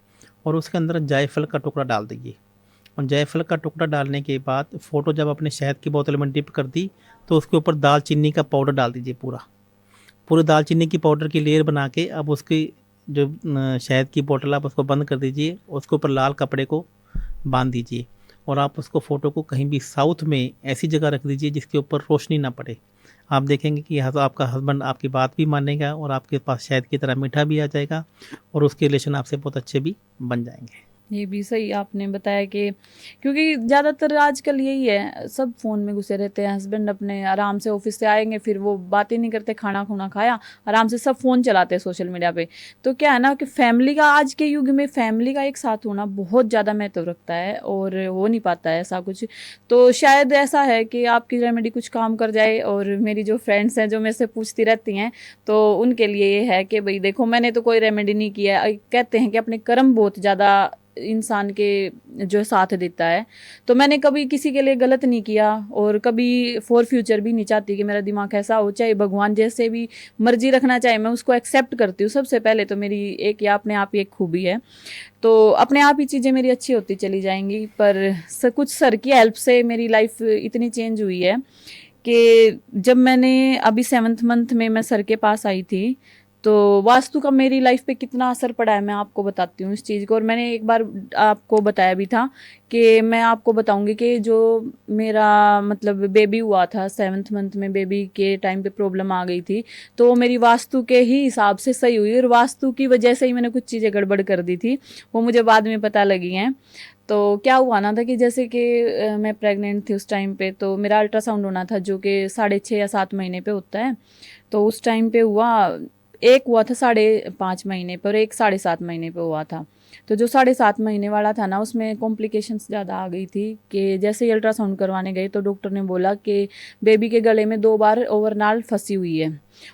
और उसके अंदर जायफल का टुकड़ा डाल दीजिए। और जायफल का टुकड़ा डालने के बाद फ़ोटो जब आपने शहद की बोतल में डिप कर दी तो उसके ऊपर दालचीनी का पाउडर डाल दीजिए। पूरे दालचीनी की पाउडर की लेयर बना के अब उसकी जो शहद की बोतल आप उसको बंद कर दीजिए, उसके ऊपर लाल कपड़े को बांध दीजिए और आप उसको फ़ोटो को कहीं भी साउथ में ऐसी जगह रख दीजिए जिसके ऊपर रोशनी ना पड़े। आप देखेंगे कि आपका हस्बैंड आपकी बात भी मानेगा और आपके पास शहद की तरह मीठा भी आ जाएगा और उसके रिलेशन आपसे बहुत अच्छे भी बन जाएंगे। ये भी सही आपने बताया कि क्योंकि ज़्यादातर आजकल यही है, सब फ़ोन में घुसे रहते हैं। हस्बैंड अपने आराम से ऑफिस से आएंगे, फिर वो बातें नहीं करते, खाना खुना खाया आराम से सब फ़ोन चलाते हैं सोशल मीडिया पे। तो क्या है ना कि फैमिली का आज के युग में फैमिली का एक साथ होना बहुत ज़्यादा महत्व रखता है और हो नहीं पाता है ऐसा कुछ। तो शायद ऐसा है कि आपकी रेमेडी कुछ काम कर जाए। और मेरी जो फ्रेंड्स हैं जो मेरे से पूछती रहती हैं तो उनके लिए ये है कि भाई देखो मैंने तो कोई रेमेडी नहीं किया है। कहते हैं कि अपने कर्म बहुत ज़्यादा इंसान के जो साथ देता है। तो मैंने कभी किसी के लिए गलत नहीं किया और कभी फॉर फ्यूचर भी नहीं चाहती कि मेरा दिमाग ऐसा हो, चाहे भगवान जैसे भी मर्जी रखना चाहे मैं उसको एक्सेप्ट करती हूँ। सबसे पहले तो मेरी एक या अपने आप ही एक खूबी है, तो अपने आप ही चीज़ें मेरी अच्छी होती चली जाएंगी। पर कुछ सर की हेल्प से मेरी लाइफ इतनी चेंज हुई है कि जब मैंने अभी 7th मंथ में मैं सर के पास आई थी तो वास्तु का मेरी लाइफ पे कितना असर पड़ा है मैं आपको बताती हूँ इस चीज़ को। और मैंने एक बार आपको बताया भी था कि मैं आपको बताऊंगी कि जो मेरा मतलब बेबी हुआ था 7th मंथ में, बेबी के टाइम पे प्रॉब्लम आ गई थी, तो वो मेरी वास्तु के ही हिसाब से सही हुई और वास्तु की वजह से ही मैंने कुछ चीज़ें गड़बड़ कर दी थी, वो मुझे बाद में पता लगी हैं। तो क्या हुआ ना था कि जैसे कि मैं प्रेग्नेंट थी उस टाइम पे, तो मेरा अल्ट्रासाउंड होना था जो कि 6.5 या 7 महीने पे होता है। तो उस टाइम पे एक हुआ था 5.5 महीने पर, एक 7.5 महीने पे हुआ था। तो जो 7.5 महीने वाला था ना उसमें कॉम्प्लिकेशंस ज़्यादा आ गई थी कि जैसे ही अल्ट्रासाउंड करवाने गए तो डॉक्टर ने बोला कि बेबी के गले में 2 बार ओवरनाल फंसी हुई है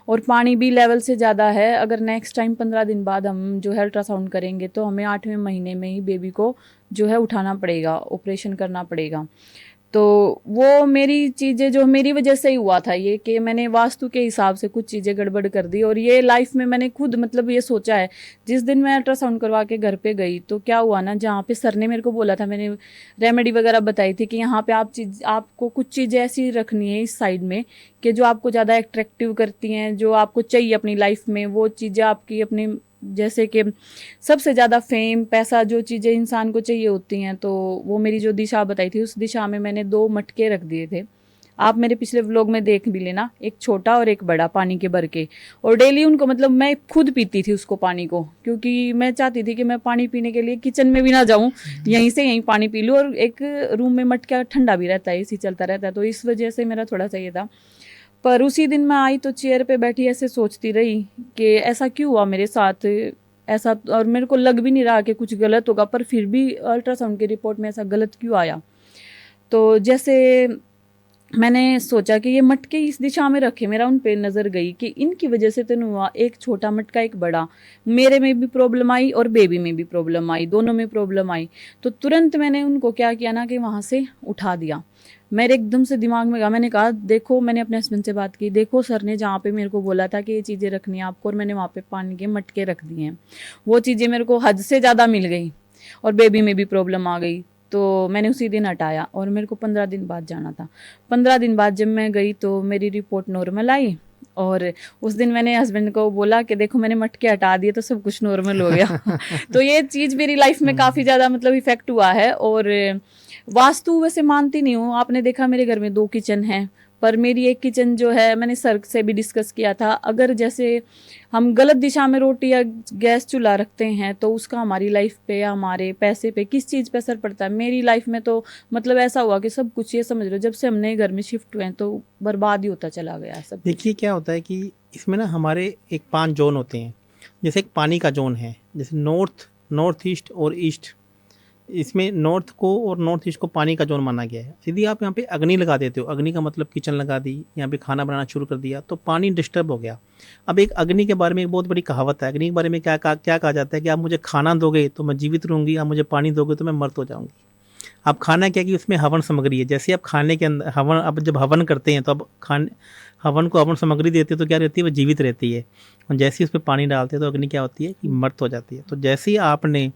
और पानी भी लेवल से ज़्यादा है। अगर नेक्स्ट टाइम 15 दिन बाद हम जो है अल्ट्रासाउंड करेंगे तो हमें 8वें महीने में ही बेबी को जो है उठाना पड़ेगा, ऑपरेशन करना पड़ेगा। तो वो मेरी चीज़ें जो मेरी वजह से ही हुआ था ये कि मैंने वास्तु के हिसाब से कुछ चीज़ें गड़बड़ कर दी। और ये लाइफ में मैंने खुद मतलब ये सोचा है, जिस दिन मैं अल्ट्रासाउंड करवा के घर पे गई तो क्या हुआ ना, जहाँ पे सर ने मेरे को बोला था, मैंने रेमेडी वगैरह बताई थी कि यहाँ पे आपको कुछ चीज़ें ऐसी रखनी है इस साइड में कि जो आपको ज़्यादा अट्रैक्टिव करती हैं, जो आपको चाहिए अपनी लाइफ में, वो चीज़ें आपकी अपनी जैसे कि सबसे ज़्यादा फेम, पैसा, जो चीज़ें इंसान को चाहिए होती हैं। तो वो मेरी जो दिशा बताई थी उस दिशा में मैंने 2 मटके रख दिए थे। आप मेरे पिछले व्लॉग में देख भी लेना, एक छोटा और एक बड़ा पानी के भर के। और डेली उनको मतलब मैं खुद पीती थी उसको पानी को, क्योंकि मैं चाहती थी कि मैं पानी पीने के लिए किचन में भी ना जाऊं, यहीं से यहीं पानी पी लूँ। और एक रूम में मटका ठंडा भी रहता है, एसी चलता रहता है, तो इस वजह से मेरा थोड़ा सा ये था। पर उसी दिन मैं आई तो चेयर पे बैठी ऐसे सोचती रही कि ऐसा क्यों हुआ मेरे साथ ऐसा, और मेरे को लग भी नहीं रहा कि कुछ गलत होगा, पर फिर भी अल्ट्रासाउंड की रिपोर्ट में ऐसा गलत क्यों आया। तो जैसे मैंने सोचा कि ये मटके इस दिशा में रखे, मेरा उन पे नज़र गई कि इनकी वजह से तो नहीं हुआ, एक छोटा मटका एक बड़ा, मेरे में भी प्रॉब्लम आई और बेबी में भी प्रॉब्लम आई, दोनों में प्रॉब्लम आई। तो तुरंत मैंने उनको क्या किया ना कि वहाँ से उठा दिया। मेरे एकदम से दिमाग में गया, मैंने कहा देखो, मैंने अपने हस्बैंड से बात की, देखो सर ने जहाँ पे मेरे को बोला था कि ये चीज़ें रखनी है आपको, और मैंने वहाँ पे पानी के मटके रख दिए हैं, वो चीज़ें मेरे को हद से ज़्यादा मिल गई और बेबी में भी प्रॉब्लम आ गई। तो मैंने उसी दिन हटाया और मेरे को 15 दिन बाद जाना था। 15 दिन बाद जब मैं गई तो मेरी रिपोर्ट नॉर्मल आई और उस दिन मैंने हस्बैंड को बोला कि देखो मैंने मटके हटा दिए तो सब कुछ नॉर्मल हो गया। तो ये चीज़ मेरी लाइफ में काफ़ी ज़्यादा मतलब इफेक्ट हुआ है। और वास्तु वैसे मानती नहीं हूँ, आपने देखा मेरे घर में 2 किचन हैं, पर मेरी एक किचन जो है मैंने सर से भी डिस्कस किया था, अगर जैसे हम गलत दिशा में रोटी या गैस चूल्हा रखते हैं तो उसका हमारी लाइफ पे या हमारे पैसे पे किस चीज़ पे असर पड़ता है। मेरी लाइफ में तो मतलब ऐसा हुआ कि सब कुछ, ये समझ लो जब से हमने घर में शिफ्ट हुए हैं तो बर्बाद ही होता चला गया सब। देखिए क्या होता है कि इसमें ना हमारे एक 5 जोन होते हैं। जैसे एक पानी का जोन है, जैसे नॉर्थ, नॉर्थ ईस्ट और ईस्ट। इसमें नॉर्थ को और नॉर्थ ईस्ट को पानी का जोन माना गया है। यदि आप यहाँ पे अग्नि लगा देते हो, अग्नि का मतलब किचन लगा दी, यहाँ पे खाना बनाना शुरू कर दिया, तो पानी डिस्टर्ब हो गया। अब एक अग्नि के बारे में एक बहुत बड़ी कहावत है। अग्नि के बारे में क्या कहा जाता है कि आप मुझे खाना दोगे तो मैं जीवित रहूँगी, आप मुझे पानी दोगे तो मैं मर्त हो जाऊँगी। अब खाना क्या कि उसमें हवन सामग्री है। जैसे आप खाने के अंदर हवन, अब जब हवन करते हैं तो अब हवन को हवन सामग्री देते हैं तो क्या रहती है, वो जीवित रहती है। और जैसे ही उस पर पानी डालते हैं तो अग्नि क्या होती है कि मर्त हो जाती है। तो जैसे ही आपने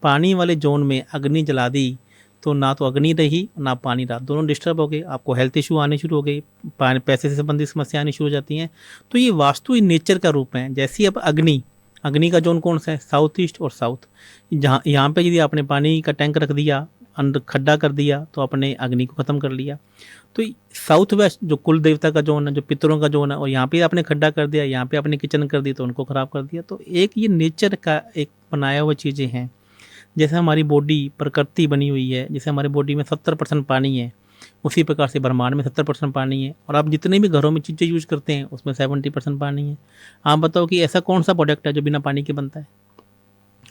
पानी वाले जोन में अग्नि जला दी तो ना तो अग्नि रही ना पानी रहा, दोनों डिस्टर्ब हो गए। आपको हेल्थ इशू आने शुरू हो गए, पैसे से संबंधित समस्या आनी शुरू हो जाती हैं। तो ये वास्तु इन नेचर का रूप है। जैसे ही अब अग्नि का जोन कौन सा है, साउथ ईस्ट और साउथ। जहाँ यहाँ पे यदि आपने पानी का टैंक रख दिया, अंदर खड्डा कर दिया, तो आपने अग्नि को ख़त्म कर लिया। तो साउथ वेस्ट जो कुल देवता का जोन है, जो पितरों का जोन है, और यहाँ पे आपने खड्डा कर दिया, यहाँ पे आपने किचन कर दी तो उनको ख़राब कर दिया। तो एक ये नेचर का एक बनाया हुआ चीज़ें हैं। जैसे हमारी बॉडी प्रकृति बनी हुई है, जैसे हमारी बॉडी में 70% पानी है, उसी प्रकार से ब्रह्मांड में 70% पानी है। और आप जितने भी घरों में चीज़ें यूज़ करते हैं उसमें 70% पानी है। आप बताओ कि ऐसा कौन सा प्रोडक्ट है जो बिना पानी के बनता है?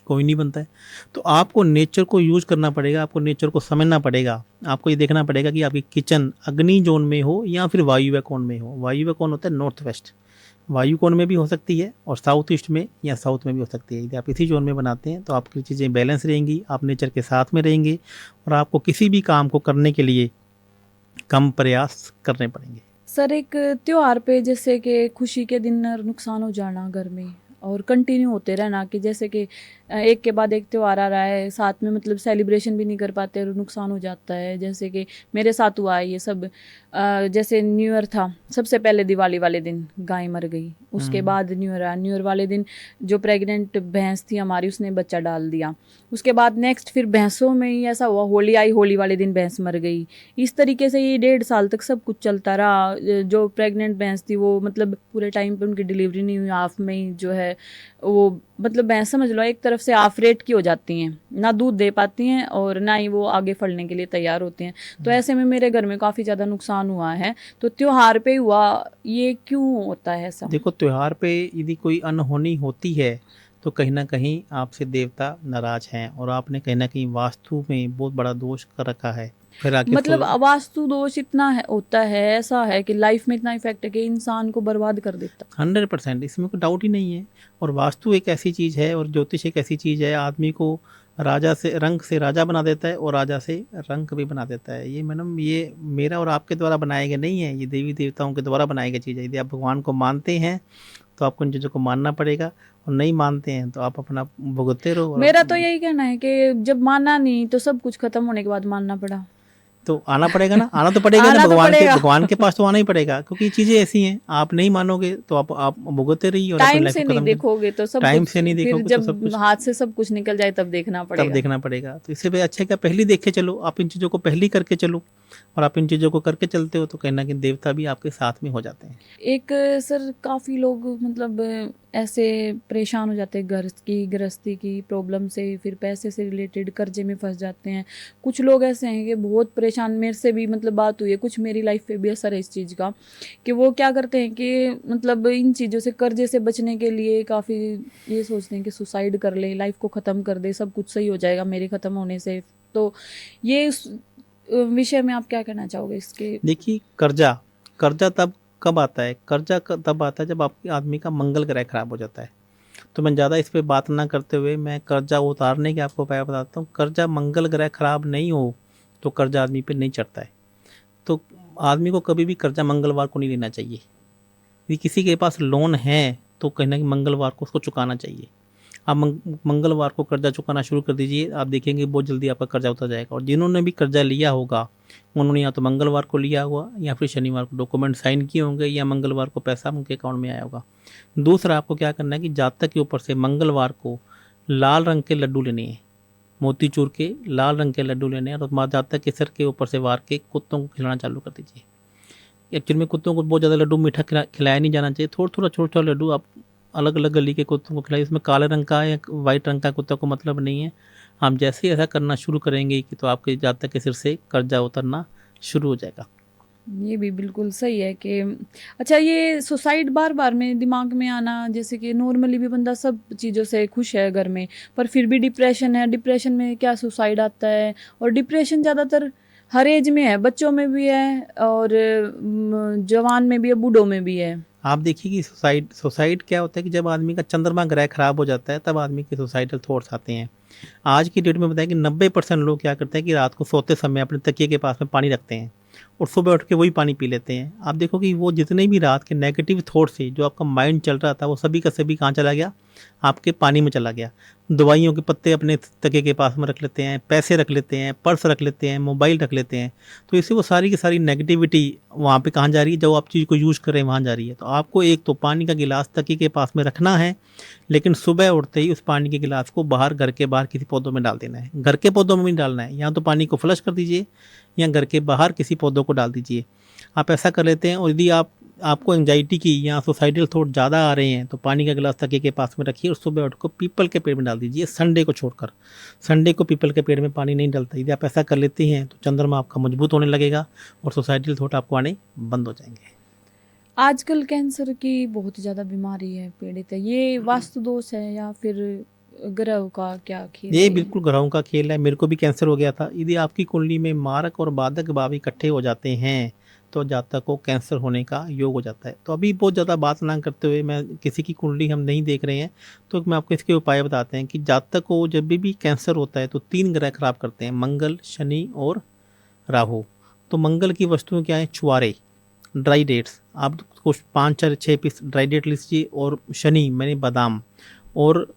कोई नहीं बनता है। तो आपको नेचर को यूज़ करना पड़ेगा, आपको नेचर को समझना पड़ेगा। आपको ये देखना पड़ेगा कि आपकी किचन अग्नि जोन में हो या फिर वायुव्य कोण में हो। वायुव्य कोण होता है नॉर्थ वेस्ट, वायु कोण में भी हो सकती है और साउथ ईस्ट में या साउथ में भी हो सकती है। यदि आप इसी जोन में बनाते हैं तो आपकी चीज़ें बैलेंस रहेंगी, आप नेचर के साथ में रहेंगे और आपको किसी भी काम को करने के लिए कम प्रयास करने पड़ेंगे। सर एक त्योहार पे जैसे कि खुशी के दिन नुकसान हो जाना घर में और कंटिन्यू होते रहना, कि जैसे कि एक के बाद एक त्यौहार आ रहा है, साथ में मतलब सेलिब्रेशन भी नहीं कर पाते और नुकसान हो जाता है। जैसे कि मेरे साथ हुआ है ये सब। जैसे न्यू ईयर था, सबसे पहले दिवाली वाले दिन गाय मर गई, उसके बाद न्यू ईयर आया। न्यू ईयर वाले दिन जो प्रेग्नेंट भैंस थी हमारी, उसने बच्चा डाल दिया। उसके बाद नेक्स्ट फिर भैंसों में ही ऐसा हुआ, होली आई, होली वाले दिन भैंस मर गई। इस तरीके से ये 1.5 साल तक सब कुछ चलता रहा। जो प्रेग्नेंट भैंस थी वो मतलब पूरे टाइम पे उनकी डिलीवरी नहीं हुई, हाफ में ही जो है वो मतलब भैंस समझ लो एक तरफ से हाफ रेट की हो जाती हैं, ना दूध दे पाती हैं और ना ही वो आगे फलने के लिए तैयार होती हैं। तो ऐसे में मेरे घर में काफ़ी ज़्यादा नुकसान हुआ है। तो त्योहार पे हुआ, ये क्यों होता है ऐसा? देखो, त्योहार पे यदि कोई अनहोनी होती है तो कहीं ना कहीं आपसे देवता नाराज हैं और आपने कहीं ना कहीं वास्तु में बहुत बड़ा दोष कर रखा है। फिर आके मतलब वास्तु दोष इतना है, होता है, ऐसा है कि लाइफ में इतना इफेक्ट है कि इंसान को बर्बाद कर देता। 100%, इसमें कोई डाउट ही नहीं है। और वास्तु एक ऐसी चीज़ है और ज्योतिष एक ऐसी चीज़ है, आदमी को राजा से रंक से राजा बना देता है और राजा से रंक भी बना देता है। ये मैडम, ये मेरा और आपके द्वारा बनाए गए नहीं है, ये देवी देवताओं के द्वारा बनाई गई चीज़ है। यदि आप भगवान को मानते हैं तो आपको इन चीज़ों को मानना पड़ेगा, और नहीं मानते हैं तो आप अपना भुगतते रहो। मेरा तो यही कहना है कि जब माना नहीं तो सब कुछ खत्म होने के बाद मानना पड़ा। तो आना पड़ेगा ना, आना तो पड़ेगा ना, आना तो पड़ेगा। भगवान के पास तो आना ही पड़ेगा, क्योंकि चीजें ऐसी हैं। आप नहीं मानोगे तो आप भुगतते रहिए और अपनी टाइम लाइफ से को नहीं खत्म देखोगे तो सब टाइम कुछ, से नहीं फिर देखोगे तो जब सब कुछ हाथ से सब कुछ निकल जाए तब देखना तब पड़ेगा। देखना पड़ेगा। तो इससे भी अच्छा है कि पहले देखे चलो, आप इन चीज़ों को पहले करके चलो, और आप इन चीज़ों को करके चलते हो तो कहीं ना कहीं देवता भी आपके साथ में हो जाते हैं। एक सर काफ़ी लोग मतलब ऐसे परेशान हो जाते हैं घर की गृहस्थी की प्रॉब्लम से, फिर पैसे से रिलेटेड कर्जे में फंस जाते हैं। कुछ लोग ऐसे हैं कि बहुत परेशान, मेरे से भी मतलब बात हुई है, कुछ मेरी लाइफ पे भी असर है इस चीज़ का, कि वो क्या करते हैं कि मतलब इन चीज़ों से, कर्जे से बचने के लिए काफ़ी ये सोचते हैं कि सुसाइड कर ले, लाइफ को ख़त्म कर दे, सब कुछ सही हो जाएगा मेरे ख़त्म होने से। तो ये विषय में आप क्या कहना चाहोगे इसके? देखिए, कर्जा तब कब आता है? तब आता है जब आपके आदमी का मंगल ग्रह खराब हो जाता है। तो मैं ज़्यादा इस पे बात ना करते हुए मैं कर्जा उतारने के आपको उपाय बताता हूँ। कर्जा मंगल ग्रह खराब नहीं हो तो कर्जा आदमी पे नहीं चढ़ता है। तो आदमी को कभी भी कर्जा मंगलवार को नहीं लेना चाहिए। यदि किसी के पास लोन है तो कहीं ना कहीं मंगलवार को उसको चुकाना चाहिए। आप मंगलवार को कर्जा चुकाना शुरू कर दीजिए, आप देखेंगे बहुत जल्दी आपका कर्जा उतर जाएगा। और जिन्होंने भी कर्जा लिया होगा उन्होंने या तो मंगलवार को लिया होगा या फिर शनिवार को डॉक्यूमेंट साइन किए होंगे या मंगलवार को पैसा उनके अकाउंट में आया होगा। दूसरा आपको क्या करना है कि जातक के ऊपर से मंगलवार को लाल रंग के लड्डू लेने हैं, मोतीचूर के लाल रंग के लड्डू लेने हैं और माँ जातक के सिर के ऊपर से वार के कुत्तों को खिलाना चालू कर दीजिए। एक्चुअली में कुत्तों को बहुत ज़्यादा लड्डू मीठा खिलाया नहीं जाना चाहिए, थोड़ा थोड़ा छोटा छोटा लड्डू आप अलग अलग गली के कुत्तों को खिलाइए। इसमें काले रंग का या वाइट रंग का कुत्ता को मतलब नहीं है। आप जैसे ही ऐसा करना शुरू करेंगे कि तो आपके जातक के सिर से कर्जा उतरना शुरू हो जाएगा। ये भी बिल्कुल सही है कि अच्छा, ये सुसाइड बार बार में दिमाग में आना, जैसे कि नॉर्मली भी बंदा सब चीज़ों से खुश है घर में, पर फिर भी डिप्रेशन है, डिप्रेशन में क्या सुसाइड आता है। और डिप्रेशन ज़्यादातर हर एज में है, बच्चों में भी है और जवान में भी है, बूढ़ों में भी है। आप देखिए कि सुसाइड क्या होता है कि जब आदमी का चंद्रमा ग्रह खराब हो जाता है तब आदमी के सुसाइडल थॉट्स आते हैं। आज की डेट में बताएं कि 90% लोग क्या करते हैं कि रात को सोते समय अपने तकिए के पास में पानी रखते हैं और सुबह उठ के वही पानी पी लेते हैं। आप देखो कि वो जितने भी रात के नेगेटिव थॉट्स थे, जो आपका माइंड चल रहा था, वो सभी का सभी कहाँ चला गया, आपके पानी में चला गया। दवाइयों के पत्ते अपने तकिए के पास में रख लेते हैं, पैसे रख लेते हैं, पर्स रख लेते हैं, मोबाइल रख लेते हैं, तो इससे वो सारी की सारी नेगेटिविटी वहाँ पे कहाँ जा रही है, जो आप चीज़ को यूज़ कर रहे हैं वहाँ जा रही है। तो आपको एक तो पानी का गिलास तकिए के पास में रखना है, लेकिन सुबह उठते ही उस पानी के गिलास को बाहर, घर के बाहर किसी पौधों में डाल देना है। घर के पौधों में भी डालना है, या तो पानी को फ्लश कर दीजिए या घर के बाहर किसी पौधों को डाल दीजिए। आप ऐसा कर लेते हैं। और यदि आपको एंजाइटी की या सुसाइडल थॉट ज़्यादा आ रहे हैं तो पानी का गिलास तकिए के पास में रखिए और सुबह उठ को पीपल के पेड़ में डाल दीजिए, संडे को छोड़कर। संडे को पीपल के पेड़ में पानी नहीं डलता। यदि आप ऐसा कर लेते हैं तो चंद्रमा आपका मजबूत होने लगेगा और सुसाइडल थॉट आपको आने बंद हो जाएंगे। आजकल कैंसर की बहुत ज़्यादा बीमारी है, पीड़ित है, ये वास्तु दोष है या फिर ग्रह का क्या खेल ये है? बिल्कुल ग्रहों का खेल है। मेरे को भी कैंसर हो गया था। यदि आपकी कुंडली में मारक और बाधक भाव इकट्ठे हो जाते हैं तो जातक को कैंसर होने का योग हो जाता है। तो अभी बहुत ज़्यादा बात ना करते हुए, मैं किसी की कुंडली हम नहीं देख रहे हैं तो मैं आपको इसके उपाय बताते हैं कि जातक को जब भी कैंसर होता है तो 3 ग्रह खराब करते हैं, मंगल, शनि और राहु। तो मंगल की वस्तुएं क्या है, छुआरे, ड्राई डेट्स, आप कुछ 5-6 पीस ड्राई डेट लीजिए। और शनि मैंने बादाम, और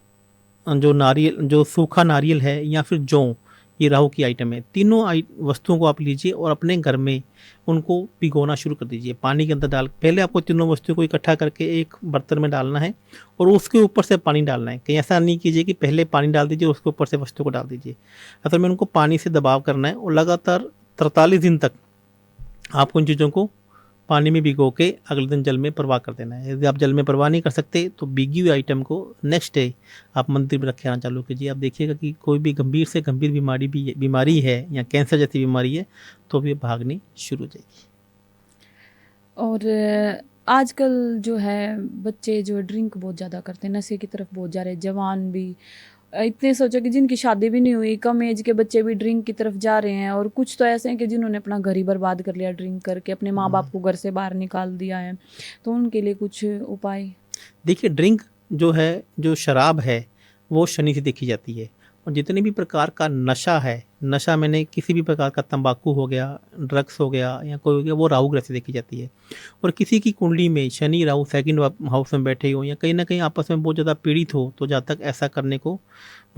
जो नारियल, जो सूखा नारियल है या फिर जौ, ये राहु की आइटम है। तीनों वस्तुओं को आप लीजिए और अपने घर में उनको भिगोना शुरू कर दीजिए पानी के अंदर डाल। पहले आपको तीनों वस्तुओं को इकट्ठा करके एक बर्तन में डालना है और उसके ऊपर से पानी डालना है। कहीं ऐसा नहीं कीजिए कि पहले पानी डाल दीजिए और उसके ऊपर से वस्तु को डाल दीजिए। असल में उनको पानी से दबाव करना है और लगातार 43 दिन तक आपको उन चीज़ों को पानी में भिगो के अगले दिन जल में प्रवाह कर देना है। यदि आप जल में प्रवाह नहीं कर सकते तो भीगी हुई आइटम को नेक्स्ट डे आप मंदिर में रखे आना चालू कीजिए। आप देखिएगा कि कोई भी गंभीर से गंभीर बीमारी है या कैंसर जैसी बीमारी है तो भी भागनी शुरू हो जाएगी। और आजकल जो है बच्चे जो ड्रिंक बहुत ज़्यादा करते हैं, नशे की तरफ बहुत जा रहे हैं, जवान भी। इतने सोचो कि जिनकी शादी भी नहीं हुई, कम एज के बच्चे भी ड्रिंक की तरफ जा रहे हैं। और कुछ तो ऐसे हैं कि जिन्होंने अपना घर ही बर्बाद कर लिया ड्रिंक करके, अपने माँ बाप को घर से बाहर निकाल दिया है। तो उनके लिए कुछ उपाय? देखिए, ड्रिंक जो है, जो शराब है, वो शनि से देखी जाती है। और जितने भी प्रकार का नशा है, नशा मैंने किसी भी प्रकार का तंबाकू हो गया, ड्रग्स हो गया या कोई हो गया, वो राहु ग्रह से देखी जाती है। और किसी की कुंडली में शनि राहु सेकंड हाउस में बैठे हो या कहीं ना कहीं आपस में बहुत ज़्यादा पीड़ित हो तो जातक ऐसा करने को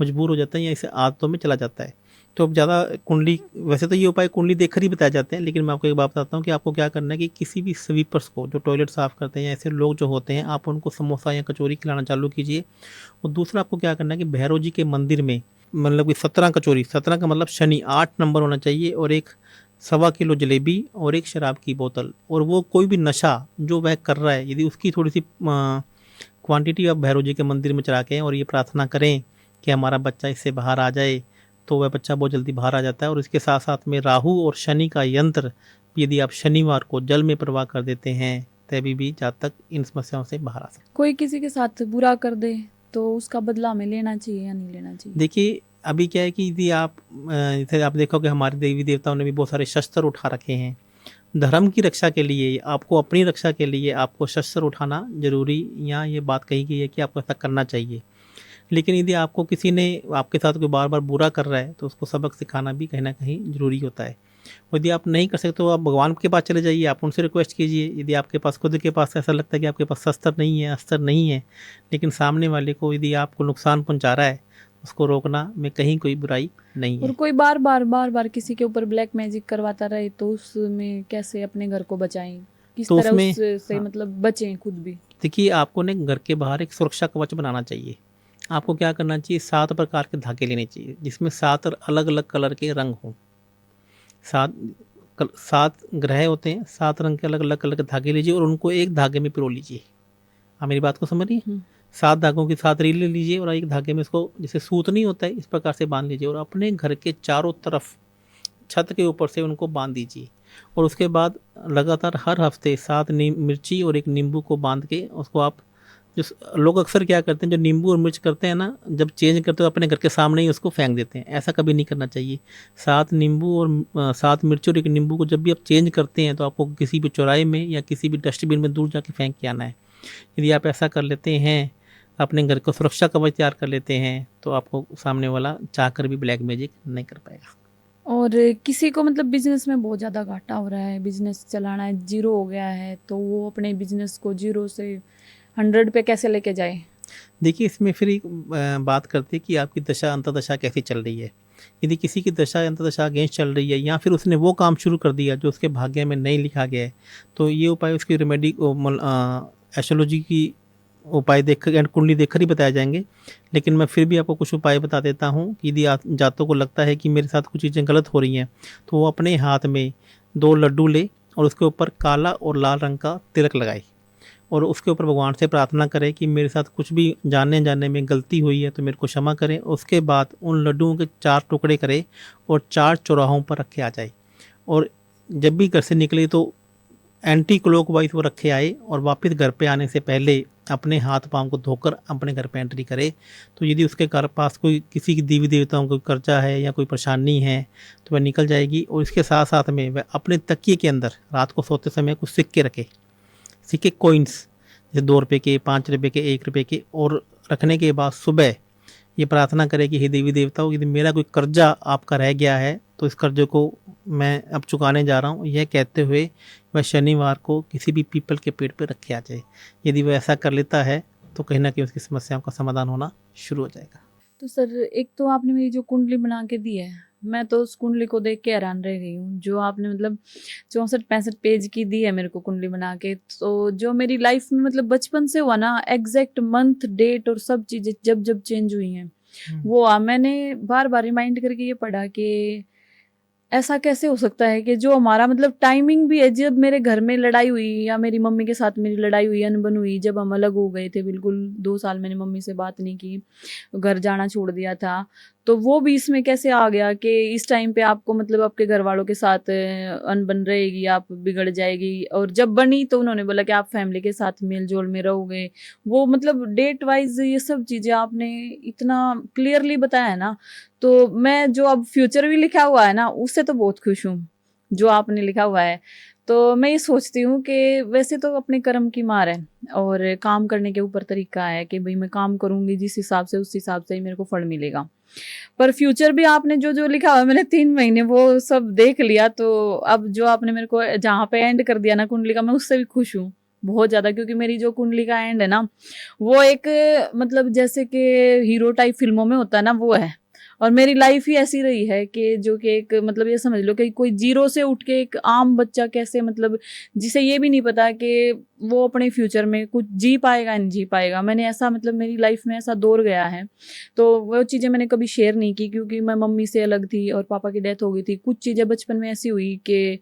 मजबूर हो जाता है या इसे आदतों में चला जाता है। तो अब ज़्यादा कुंडली, वैसे तो ये उपाय कुंडली देखकर ही बताए जाते हैं, लेकिन मैं आपको एक बात बताता हूँ कि आपको क्या करना है कि किसी भी स्वीपर्स को, जो टॉयलेट साफ़ करते हैं या ऐसे लोग जो होते हैं, आप उनको समोसा या कचौरी खिलाना चालू कीजिए। और दूसरा आपको क्या करना है कि भैरव जी के मंदिर में, मतलब कि 17 कचौरी, 17 का मतलब शनि 8 नंबर होना चाहिए, और 1.25 किलो जलेबी और 1 शराब की बोतल। और वो कोई भी नशा जो वह कर रहा है, यदि उसकी थोड़ी सी क्वांटिटी आप भैरव जी के मंदिर में चढ़ा के और ये प्रार्थना करें कि हमारा बच्चा इससे बाहर आ जाए, तो वह बच्चा बहुत जल्दी बाहर आ जाता है। और इसके साथ साथ में राहु और शनि का यंत्र यदि आप शनिवार को जल में प्रवाह कर देते हैं तभी भी जातक इन समस्याओं से बाहर आ सकते हैं। कोई किसी के साथ बुरा कर दे तो उसका बदला हमें लेना चाहिए या नहीं लेना चाहिए? देखिए, अभी क्या है कि यदि जैसे आप देखोगे हमारे देवी देवताओं ने भी बहुत सारे शस्त्र उठा रखे हैं। धर्म की रक्षा के लिए, आपको अपनी रक्षा के लिए आपको शस्त्र उठाना जरूरी, या ये बात कही गई है कि आपको ऐसा करना चाहिए। लेकिन यदि आपको किसी ने आपके साथ कोई बार बार बुरा कर रहा है तो उसको सबक सिखाना भी कहीं ना कहीं ज़रूरी होता है। यदि आप नहीं कर सकते तो आप भगवान के पास चले जाइए, आप उनसे रिक्वेस्ट कीजिए। यदि आपके पास खुद के पास ऐसा लगता है कि आपके पास शस्त्र नहीं है, अस्त्र नहीं है, लेकिन सामने वाले को यदि आपको नुकसान पहुंचा रहा है, उसको रोकना में कहीं कोई बुराई नहीं और है। कोई बार बार किसी के ऊपर ब्लैक मैजिक करवाता रहे तो उसमें कैसे अपने घर को बचाएं, किस तो तरह उसमें उससे हाँ, मतलब बचें खुद भी? देखिए आपको ना घर के बाहर एक सुरक्षा कवच बनाना चाहिए। आपको क्या करना चाहिए, 7 प्रकार के धागे लेने चाहिए, जिसमें 7 अलग-अलग कलर के रंग हों। 7 ग्रह होते हैं, 7 रंग के अलग-अलग कलर के धागे लीजिए और उनको एक धागे में पिरो लीजिए। आप मेरी बात को समझ रही हैं? हम्म। 7 धागों की 7 रीलें लीजिए और एक धागे में इसको, जैसे सूत नहीं होता है, इस प्रकार से बाँध लीजिए और अपने घर के चारों तरफ छत के ऊपर से उनको बाँध दीजिए। और उसके बाद लगातार हर हफ्ते 7 मिर्ची और 1 नींबू को बाँध के उसको आप, लोग अक्सर क्या करते हैं, जो नींबू और मिर्च करते हैं ना, जब चेंज करते हो अपने घर के सामने ही उसको फेंक देते हैं। ऐसा कभी नहीं करना चाहिए। 7 नींबू और 7 मिर्च और 1 नींबू को जब भी आप चेंज करते हैं तो आपको किसी भी चौराहे में या किसी भी डस्टबिन में दूर जाके फेंक के आना है। यदि आप ऐसा कर लेते हैं, अपने घर को सुरक्षा कवच तैयार कर लेते हैं, तो आपको सामने वाला चाहकर भी ब्लैक मैजिक नहीं कर पाएगा। और किसी को मतलब बिजनेस में बहुत ज़्यादा घाटा हो रहा है, बिजनेस चलाना है, जीरो हो गया है, तो वो अपने बिजनेस को जीरो से 100 पे कैसे लेके जाए? देखिए इसमें फिर एक बात करते हैं कि आपकी दशा अंतर्दशा कैसी चल रही है। यदि किसी की दशा अंतर्दशा अगेंस्ट चल रही है या फिर उसने वो काम शुरू कर दिया जो उसके भाग्य में नहीं लिखा गया है, तो ये उपाय उसकी रेमेडी एस्ट्रोलॉजी की उपाय देखकर एंड कुंडली देखकर ही बताए जाएंगे। लेकिन मैं फिर भी आपको कुछ उपाय बता देता हूँ कि यदि जातों को लगता है कि मेरे साथ कुछ चीज़ें गलत हो रही हैं, तो वो अपने हाथ में 2 लड्डू ले और उसके ऊपर काला और लाल रंग का तिलक लगाए और उसके ऊपर भगवान से प्रार्थना करें कि मेरे साथ कुछ भी जानने जाने में गलती हुई है तो मेरे को क्षमा करें। उसके बाद उन लड्डुओं के 4 टुकड़े करें और 4 चौराहों पर रखे आ जाए और जब भी घर से निकले तो एंटी क्लॉकवाइज वो रखे आए और वापस घर पे आने से पहले अपने हाथ पाँव को धोकर अपने घर पे एंट्री करे। तो यदि उसके घर पास कोई किसी की देवी देवताओं को कर्जा है या कोई परेशानी है तो वह निकल जाएगी। और इसके साथ साथ में वह अपने तकिए के अंदर रात को सोते समय कुछ सिक्के रखे, सिक्के कॉइन्स, जैसे 2 रुपये के, 5 रुपये के, 1 रुपये के, और रखने के बाद सुबह ये प्रार्थना करें कि हे देवी देवताओं, यदि मेरा कोई कर्जा आपका रह गया है तो इस कर्जे को मैं अब चुकाने जा रहा हूँ। यह कहते हुए वह शनिवार को किसी भी पीपल के पेड़ पर रखे आ जाए। यदि वह ऐसा कर लेता है तो कहीं ना कहीं उसकी समस्याओं का समाधान होना शुरू हो जाएगा। तो सर एक तो आपने मेरी जो कुंडली बना के दी है, मैं तो उस कुंडली को देख के हैरान रह गई हूँ। जो आपने मतलब 64-65 पेज की दी है मेरे को कुंडली बना के, तो जो मेरी लाइफ में मतलब बचपन से हुआ ना, एग्जैक्ट मंथ डेट और सब चीज़ें जब जब चेंज हुई हैं वो मैंने बार बार रिमाइंड करके ये पढ़ा कि ऐसा कैसे हो सकता है कि जो हमारा मतलब टाइमिंग भी है, जब मेरे घर में लड़ाई हुई या मेरी मम्मी के साथ मेरी लड़ाई हुई, अनबन हुई, जब हम अलग हो गए थे, बिल्कुल 2 साल मैंने मम्मी से बात नहीं की, घर जाना छोड़ दिया था, तो वो भी इसमें कैसे आ गया कि इस टाइम पे आपको मतलब आपके घर वालों के साथ अनबन रहेगी, आप बिगड़ जाएगी, और जब बनी तो उन्होंने बोला कि आप फैमिली के साथ मेल जोल में रहोगे। वो मतलब डेट वाइज ये सब चीज़ें आपने इतना क्लियरली बताया है ना, तो मैं जो अब फ्यूचर भी लिखा हुआ है ना उससे तो बहुत खुश हूँ, जो आपने लिखा हुआ है। तो मैं ये सोचती हूँ कि वैसे तो अपने कर्म की मार है और काम करने के ऊपर तरीका है कि भाई मैं काम करूंगी जिस हिसाब से, उस हिसाब से ही मेरे को फल मिलेगा। पर फ्यूचर भी आपने जो जो लिखा हुआ है, मैंने 3 महीने वो सब देख लिया, तो अब जो आपने मेरे को जहाँ पे एंड कर दिया ना कुंडली का, मैं उससे भी खुश हूँ बहुत ज़्यादा, क्योंकि मेरी जो कुंडली का एंड है ना वो एक मतलब जैसे कि हीरो टाइप फिल्मों में होता है ना वो है। और मेरी लाइफ ही ऐसी रही है कि जो कि एक मतलब ये समझ लो कि कोई जीरो से उठ के एक आम बच्चा कैसे मतलब जिसे ये भी नहीं पता कि वो अपने फ्यूचर में कुछ जी पाएगा नहीं जी पाएगा, मैंने ऐसा मतलब मेरी लाइफ में ऐसा दौर गया है। तो वो चीज़ें मैंने कभी शेयर नहीं की क्योंकि मैं मम्मी से अलग थी और पापा की डेथ हो गई थी। कुछ चीज़ें बचपन में ऐसी हुई कि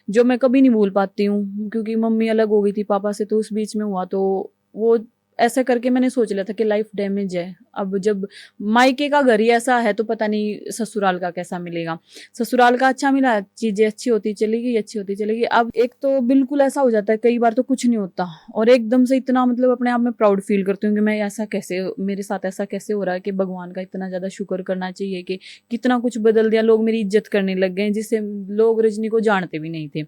जो मैं कभी नहीं भूल पाती हूँ, क्योंकि मम्मी अलग हो गई थी पापा से, तो उस बीच में हुआ, तो वो ऐसा करके मैंने सोच लिया था कि लाइफ डैमेज है। अब जब मायके का घर ही ऐसा है तो पता नहीं ससुराल का कैसा मिलेगा। ससुराल का अच्छा मिला, चीजें अच्छी होती चली गई, अच्छी होती चली गई। अब एक तो बिल्कुल ऐसा हो जाता है, कई बार तो कुछ नहीं होता और एकदम से इतना मतलब अपने आप में प्राउड फील करती हूँ कि मैं ऐसा कैसे, मेरे साथ ऐसा कैसे हो रहा है, कि भगवान का इतना ज्यादा शुक्र करना चाहिए कि कितना कुछ बदल दिया, लोग मेरी इज्जत करने लग गए जिससे लोग रजनी को जानते भी नहीं थे।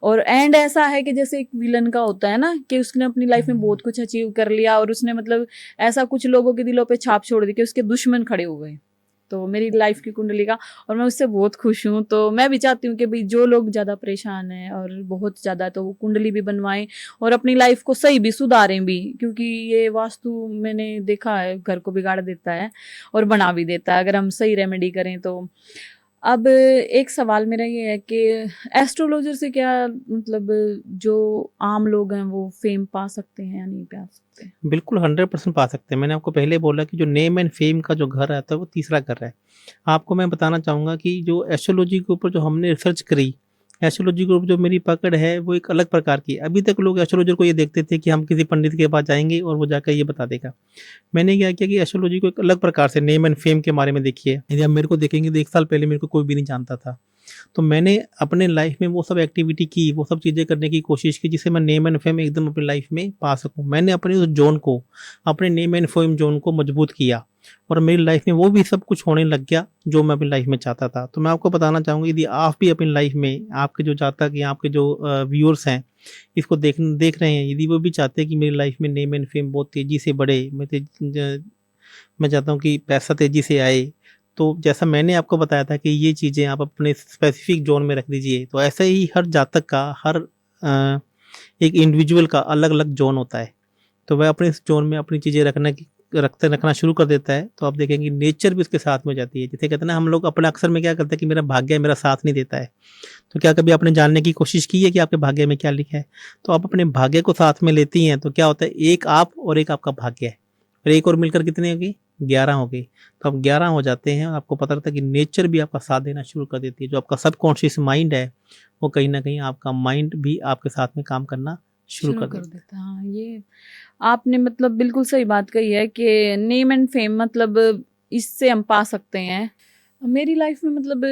और एंड ऐसा है कि जैसे एक विलन का होता है ना कि उसने अपनी लाइफ में बहुत कुछ अचीव कर लिया और उसने मतलब ऐसा कुछ लोगों के दिलों पे छाप छोड़ दी कि उसके दुश्मन खड़े हो गए। तो मेरी लाइफ की कुंडली का, और मैं उससे बहुत खुश हूँ। तो मैं भी चाहती हूँ कि भाई जो लोग ज़्यादा परेशान हैं और बहुत ज़्यादा, तो वो कुंडली भी बनवाएं और अपनी लाइफ को सही भी सुधारें भी, क्योंकि ये वास्तु मैंने देखा है घर को बिगाड़ देता है और बना भी देता है अगर हम सही रेमेडी करें तो। अब एक सवाल मेरा ये है कि एस्ट्रोलॉजर से क्या मतलब जो आम लोग हैं वो फेम पा सकते हैं या नहीं पा सकते? बिल्कुल 100% पा सकते हैं। मैंने आपको पहले बोला कि जो नेम एंड फेम का जो घर आता है वो तीसरा घर है। आपको मैं बताना चाहूँगा कि जो एस्ट्रोलॉजी के ऊपर जो हमने रिसर्च करी, एस्ट्रोलॉजी के ऊपर जो मेरी पकड़ है वो एक अलग प्रकार की है। अभी तक लोग एस्ट्रोलॉजर को ये देखते थे कि हम किसी पंडित के पास जाएँगे और वो जाकर ये बता देगा। मैंने क्या किया कि एस्ट्रोलॉजी को एक अलग प्रकार से नेम एंड फेम के बारे में देखिए। यदि आप मेरे को देखेंगे तो 1 साल पहले मेरे को कोई भी नहीं जानता था। तो मैंने अपने लाइफ में वो सब एक्टिविटी की, वो सब चीज़ें करने की कोशिश की जिससे मैं नेम एंड फेम एकदम अपनी लाइफ में पा सकूँ। मैंने अपने उस ज़ोन को, अपने नेम एंड फेम ज़ोन को मजबूत किया और मेरी लाइफ में वो भी सब कुछ होने लग गया जो मैं अपनी लाइफ में चाहता था। तो मैं आपको बताना चाहूँगा यदि आप भी अपनी लाइफ में आपके जो जातक या आपके जो व्यूअर्स हैं इसको देख रहे हैं, यदि वो भी चाहते हैं कि मेरी लाइफ में नेम एंड फेम बहुत तेज़ी से बढ़े, मैं चाहता हूँ कि पैसा तेज़ी से आए, तो जैसा मैंने आपको बताया था कि ये चीज़ें आप अपने स्पेसिफिक ज़ोन में रख दीजिए, तो ऐसे ही हर जातक का, हर एक इंडिविजुअल का अलग-अलग ज़ोन होता है। तो वह अपने इस ज़ोन में अपनी चीज़ें रखना शुरू कर देता है, तो आप देखेंगे नेचर भी उसके साथ में हो जाती है। जैसे कहते हैं ना, हम लोग अपना अक्सर में क्या करते हैं कि मेरा भाग्य मेरा साथ नहीं देता है। तो क्या कभी आपने जानने की कोशिश की है कि आपके भाग्य में क्या लिखा है? तो आप अपने भाग्य को साथ में लेती हैं, तो क्या होता है, एक आप और एक आपका भाग्य है, और एक और मिलकर कितने हो गई? 11 हो गई। तो आप 11 हो जाते हैं और आपको पता लगता है कि नेचर भी आपका साथ देना शुरू कर देती है। जो आपका सबकॉन्शियस माइंड है, वो कहीं न कहीं आपका माइंड भी आपके साथ में काम करना शुरू कर देता है। देता है। हाँ, ये आपने मतलब बिल्कुल सही बात कही है कि नेम एंड फेम मतलब इससे हम पा सकते हैं। मेरी लाइफ में मतलब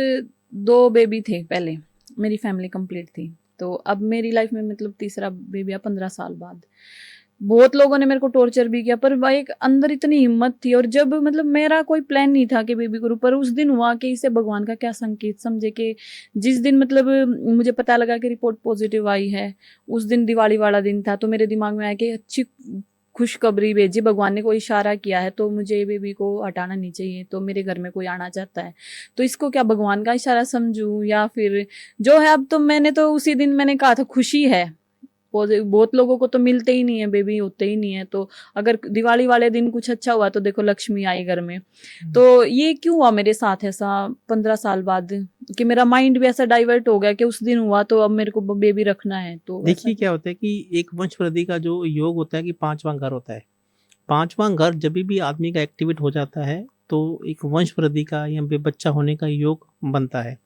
2 बेबी थे पहले, मेरी फैमिली कंप्लीट थी। तो अब मेरी लाइफ में मतलब तीसरा बेबी है 15 साल बाद। बहुत लोगों ने मेरे को टॉर्चर भी किया, पर भाई एक अंदर इतनी हिम्मत थी, और जब मतलब मेरा कोई प्लान नहीं था कि बेबी करूँ, पर उस दिन हुआ कि इसे भगवान का क्या संकेत समझे कि जिस दिन मतलब मुझे पता लगा कि रिपोर्ट पॉजिटिव आई है, उस दिन दिवाली वाला दिन था। तो मेरे दिमाग में आया कि अच्छी खुशखबरी भेजी, भगवान ने कोई इशारा किया है तो मुझे ये बेबी को हटाना नहीं चाहिए, तो मेरे घर में कोई आना चाहता है, तो इसको क्या भगवान का इशारा समझूं या फिर जो है। अब तो मैंने तो उसी दिन मैंने कहा था खुशी है, बहुत लोगों को तो मिलते ही नहीं है, बेबी होते ही नहीं है, तो अगर दिवाली वाले दिन कुछ अच्छा हुआ तो देखो लक्ष्मी आई घर में। तो ये क्यों हुआ मेरे साथ ऐसा 15 साल बाद कि मेरा माइंड भी ऐसा डाइवर्ट हो गया कि उस दिन हुआ तो अब मेरे को बेबी रखना है। तो देखिए क्या होता है कि एक वंश वृद्धि का जो योग होता है कि 5वां घर होता है। 5वां घर जब भी आदमी का एक्टिवेट हो जाता है, तो एक वंश वृद्धि का या बच्चा होने का योग बनता है।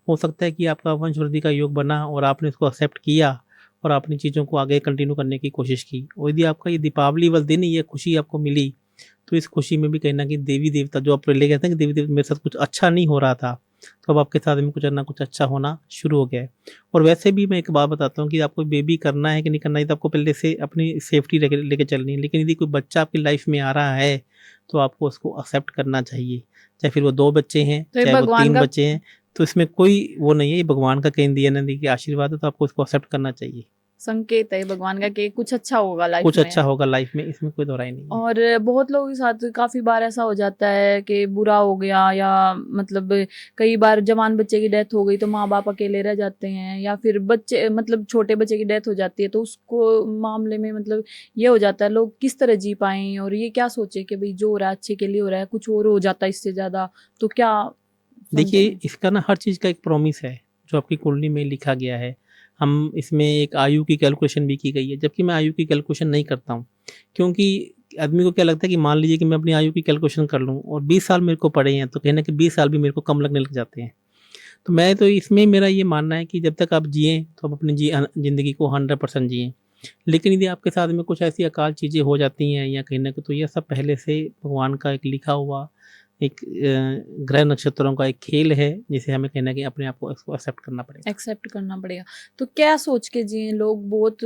हो सकता है कि आपका वंश वृद्धि का योग बना और आपने उसको एक्सेप्ट किया और आपने चीज़ों को आगे कंटिन्यू करने की कोशिश की, और यदि आपका ये दीपावली वाले दिन ये खुशी आपको मिली, तो इस खुशी में भी कहीं न कहीं देवी-देवता, जो आप पहले कहते हैं कि देवी-देवता मेरे साथ कुछ अच्छा नहीं हो रहा था, तो अब आपके साथ में कुछ ना कुछ अच्छा होना शुरू हो गया है। और वैसे भी मैं एक बात बताता हूँ कि आपको बेबी करना है कि नहीं करना है, तो आपको पहले से अपनी सेफ्टी लेके चलनी है। लेकिन यदि कोई बच्चा आपकी लाइफ में आ रहा है, तो आपको उसको एक्सेप्ट करना चाहिए। चाहे फिर वो 2 बच्चे हैं, ये चाहे वो भगवान 3 का बच्चे हैं, तो इसमें कोई वो नहीं है, ये भगवान का कहीं दिया ना दी कि आशीर्वाद है, तो आपको उसको एक्सेप्ट करना चाहिए। संकेत है भगवान का कि कुछ अच्छा होगा लाइफ कुछ में। अच्छा होगा लाइफ में, इसमें कोई दोहराई नहीं है। और बहुत लोगों के साथ काफी बार ऐसा हो जाता है कि बुरा हो गया, या मतलब कई बार जवान बच्चे की डेथ हो गई तो माँ बाप अकेले रह जाते हैं, या फिर बच्चे मतलब छोटे बच्चे की डेथ हो जाती है, तो उसको मामले में मतलब ये हो जाता है लोग किस तरह जी पाएं, और ये क्या सोचे कि भाई जो हो रहा है अच्छे के लिए हो रहा है, कुछ और हो जाता है इससे ज्यादा, तो क्या देखिए, समझें? इसका ना हर चीज़ का एक प्रॉमिस है, जो आपकी कुंडली में लिखा गया है। हम इसमें एक आयु की कैलकुलेशन भी की गई है, जबकि मैं आयु की कैलकुलेशन नहीं करता हूँ। क्योंकि आदमी को क्या लगता है कि मान लीजिए कि मैं अपनी आयु की कैलकुलेशन कर लूँ और 20 साल मेरे को पड़े हैं, तो कहीं न कहीं 20 साल भी मेरे को कम लगने लग जाते हैं। तो मैं तो इसमें मेरा ये मानना है कि जब तक आप जिएँ, तो आप अपनी ज़िंदगी को 100% जिएँ। लेकिन यदि आपके साथ में कुछ ऐसी अकाल चीज़ें हो जाती हैं या कहीं न कहीं, तो ये सब पहले से भगवान का एक लिखा हुआ एक ग्रह नक्षत्रों का एक खेल है, जिसे हमें कहीं न कहीं अपने आप को इसको एक्सेप्ट करना पड़ेगा। एक्सेप्ट करना पड़ेगा। तो क्या सोच के जिए लोग? बहुत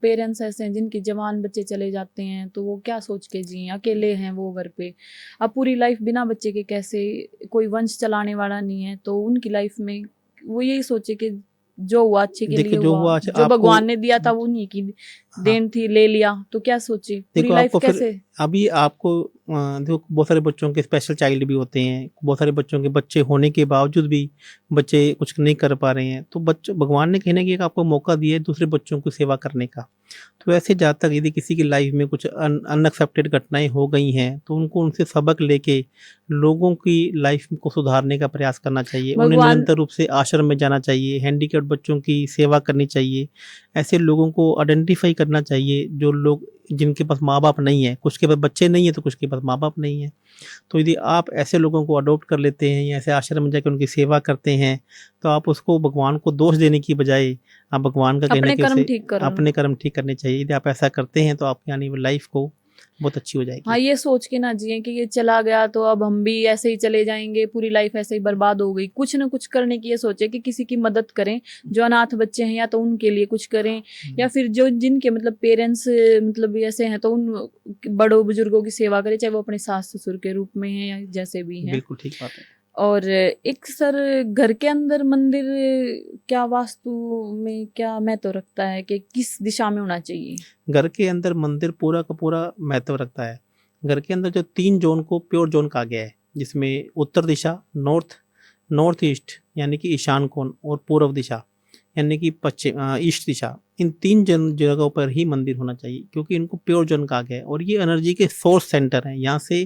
पेरेंट्स ऐसे हैं जिनके जवान बच्चे चले जाते हैं, तो वो क्या सोच के जिए, अकेले हैं वो घर पे, अब पूरी लाइफ बिना बच्चे के कैसे, कोई वंश चलाने वाला नहीं है, तो उनकी लाइफ में वो यही सोचे कि जो हुआ अच्छे के लिए देखिए, जो हुआ, हुआ जो आपको, भगवान ने दिया था वो उन्हीं की हाँ, देन थी, ले लिया, तो क्या सोचे पूरी देखो लाइफ आपको फिर कैसे अभी आपको देखो बहुत सारे बच्चों के स्पेशल चाइल्ड भी होते हैं, बहुत सारे बच्चों के बच्चे होने के बावजूद भी बच्चे कुछ नहीं कर पा रहे हैं, तो बच्चों भगवान ने कहीं ना कहीं एक आपको मौका दिया है दूसरे बच्चों की सेवा करने का। तो ऐसे जहाँ तक यदि किसी की लाइफ में कुछ अनएक्सेप्टेड घटनाएं हो गई हैं तो उनको उनसे सबक लेके लोगों की लाइफ को सुधारने का प्रयास करना चाहिए। उन्हें भगवान निरंतर रूप से आश्रम में जाना चाहिए, हैंडीकैप्ड बच्चों की सेवा करनी चाहिए, ऐसे लोगों को आइडेंटिफाई करना चाहिए जो लोग जिनके पास माँ बाप नहीं है, कुछ के पास बच्चे नहीं है तो कुछ के पास माँ बाप नहीं है। तो यदि आप ऐसे लोगों को अडॉप्ट कर लेते हैं या ऐसे आश्रम में जाकर उनकी सेवा करते हैं तो आप उसको भगवान को दोष देने की बजाय आप भगवान का कहना अपने कि कर्म उसे ठीक करो। अपने कर्म ठीक करने चाहिए। यदि आप ऐसा करते हैं तो आपकी आने वाली लाइफ को बहुत अच्छी हो जाएगी। हाँ, ये सोच के ना जिए कि ये चला गया तो अब हम भी ऐसे ही चले जाएंगे, पूरी लाइफ ऐसे ही बर्बाद हो गई। कुछ ना कुछ करने की ये सोचे कि किसी की मदद करें, जो अनाथ बच्चे हैं या तो उनके लिए कुछ करें, या फिर जो जिनके मतलब पेरेंट्स मतलब ऐसे हैं तो उन बड़ों बुजुर्गों की सेवा करें, चाहे वो अपने सास ससुर के रूप में हैं या जैसे भी हैं। बिल्कुल ठीक बात है। और एक सर, घर के अंदर मंदिर क्या वास्तु में क्या महत्व रखता है कि किस दिशा में होना चाहिए? घर के अंदर मंदिर पूरा का पूरा महत्व रखता है। घर के अंदर जो 3 जोन को प्योर जोन कहा गया है, जिसमें उत्तर दिशा, नॉर्थ ईस्ट यानी कि ईशान कोण, और पूर्व दिशा यानी कि ईस्ट दिशा, इन 3 जगहों पर ही मंदिर होना चाहिए क्योंकि इनको प्योर जोन कहा गया है और ये एनर्जी के सोर्स सेंटर हैं। यहाँ से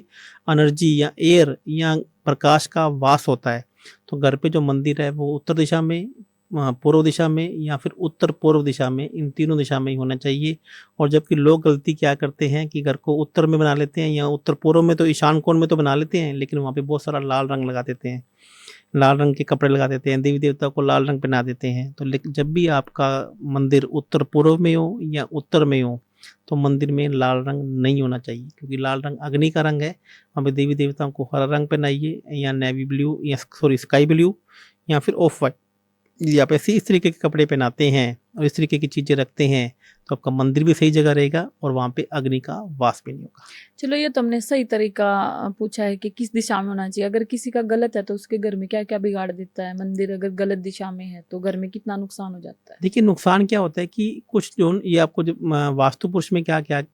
एनर्जी या एयर या प्रकाश का वास होता है। तो घर पे जो मंदिर है वो उत्तर दिशा में, पूर्व दिशा में या फिर उत्तर पूर्व दिशा में, इन तीनों दिशा में ही होना चाहिए। और जबकि लोग गलती क्या करते हैं कि घर को उत्तर में बना लेते हैं या उत्तर पूर्व में तो ईशान कोण में तो बना लेते हैं, लेकिन वहाँ पे बहुत सारा लाल रंग लगा देते हैं, लाल रंग के कपड़े लगा देते हैं, देवी देवता को लाल रंग पहना देते हैं। तो लेकिन जब भी आपका मंदिर उत्तर पूर्व में हो या उत्तर में हो तो मंदिर में लाल रंग नहीं होना चाहिए क्योंकि लाल रंग अग्नि का रंग है। वहाँ पे देवी देवताओं को हरा रंग पहनाइए या नेवी ब्लू या स्काई ब्लू या फिर ऑफ वाइट। यदि आप ऐसे इस तरीके के कपड़े पहनाते हैं और इस तरीके की चीज़ें रखते हैं तो आपका मंदिर भी सही जगह रहेगा और वहाँ पे अग्नि का वास भी नहीं होगा। चलो, ये तुमने सही तरीका पूछा है कि किस दिशा में होना चाहिए। अगर किसी का गलत है तो उसके घर में क्या क्या बिगाड़ देता है मंदिर? अगर गलत दिशा में है तो घर में कितना नुकसान हो जाता है? देखिए नुकसान क्या होता है कि कुछ जो ये आपको जो वास्तु पुरुष में क्या क्या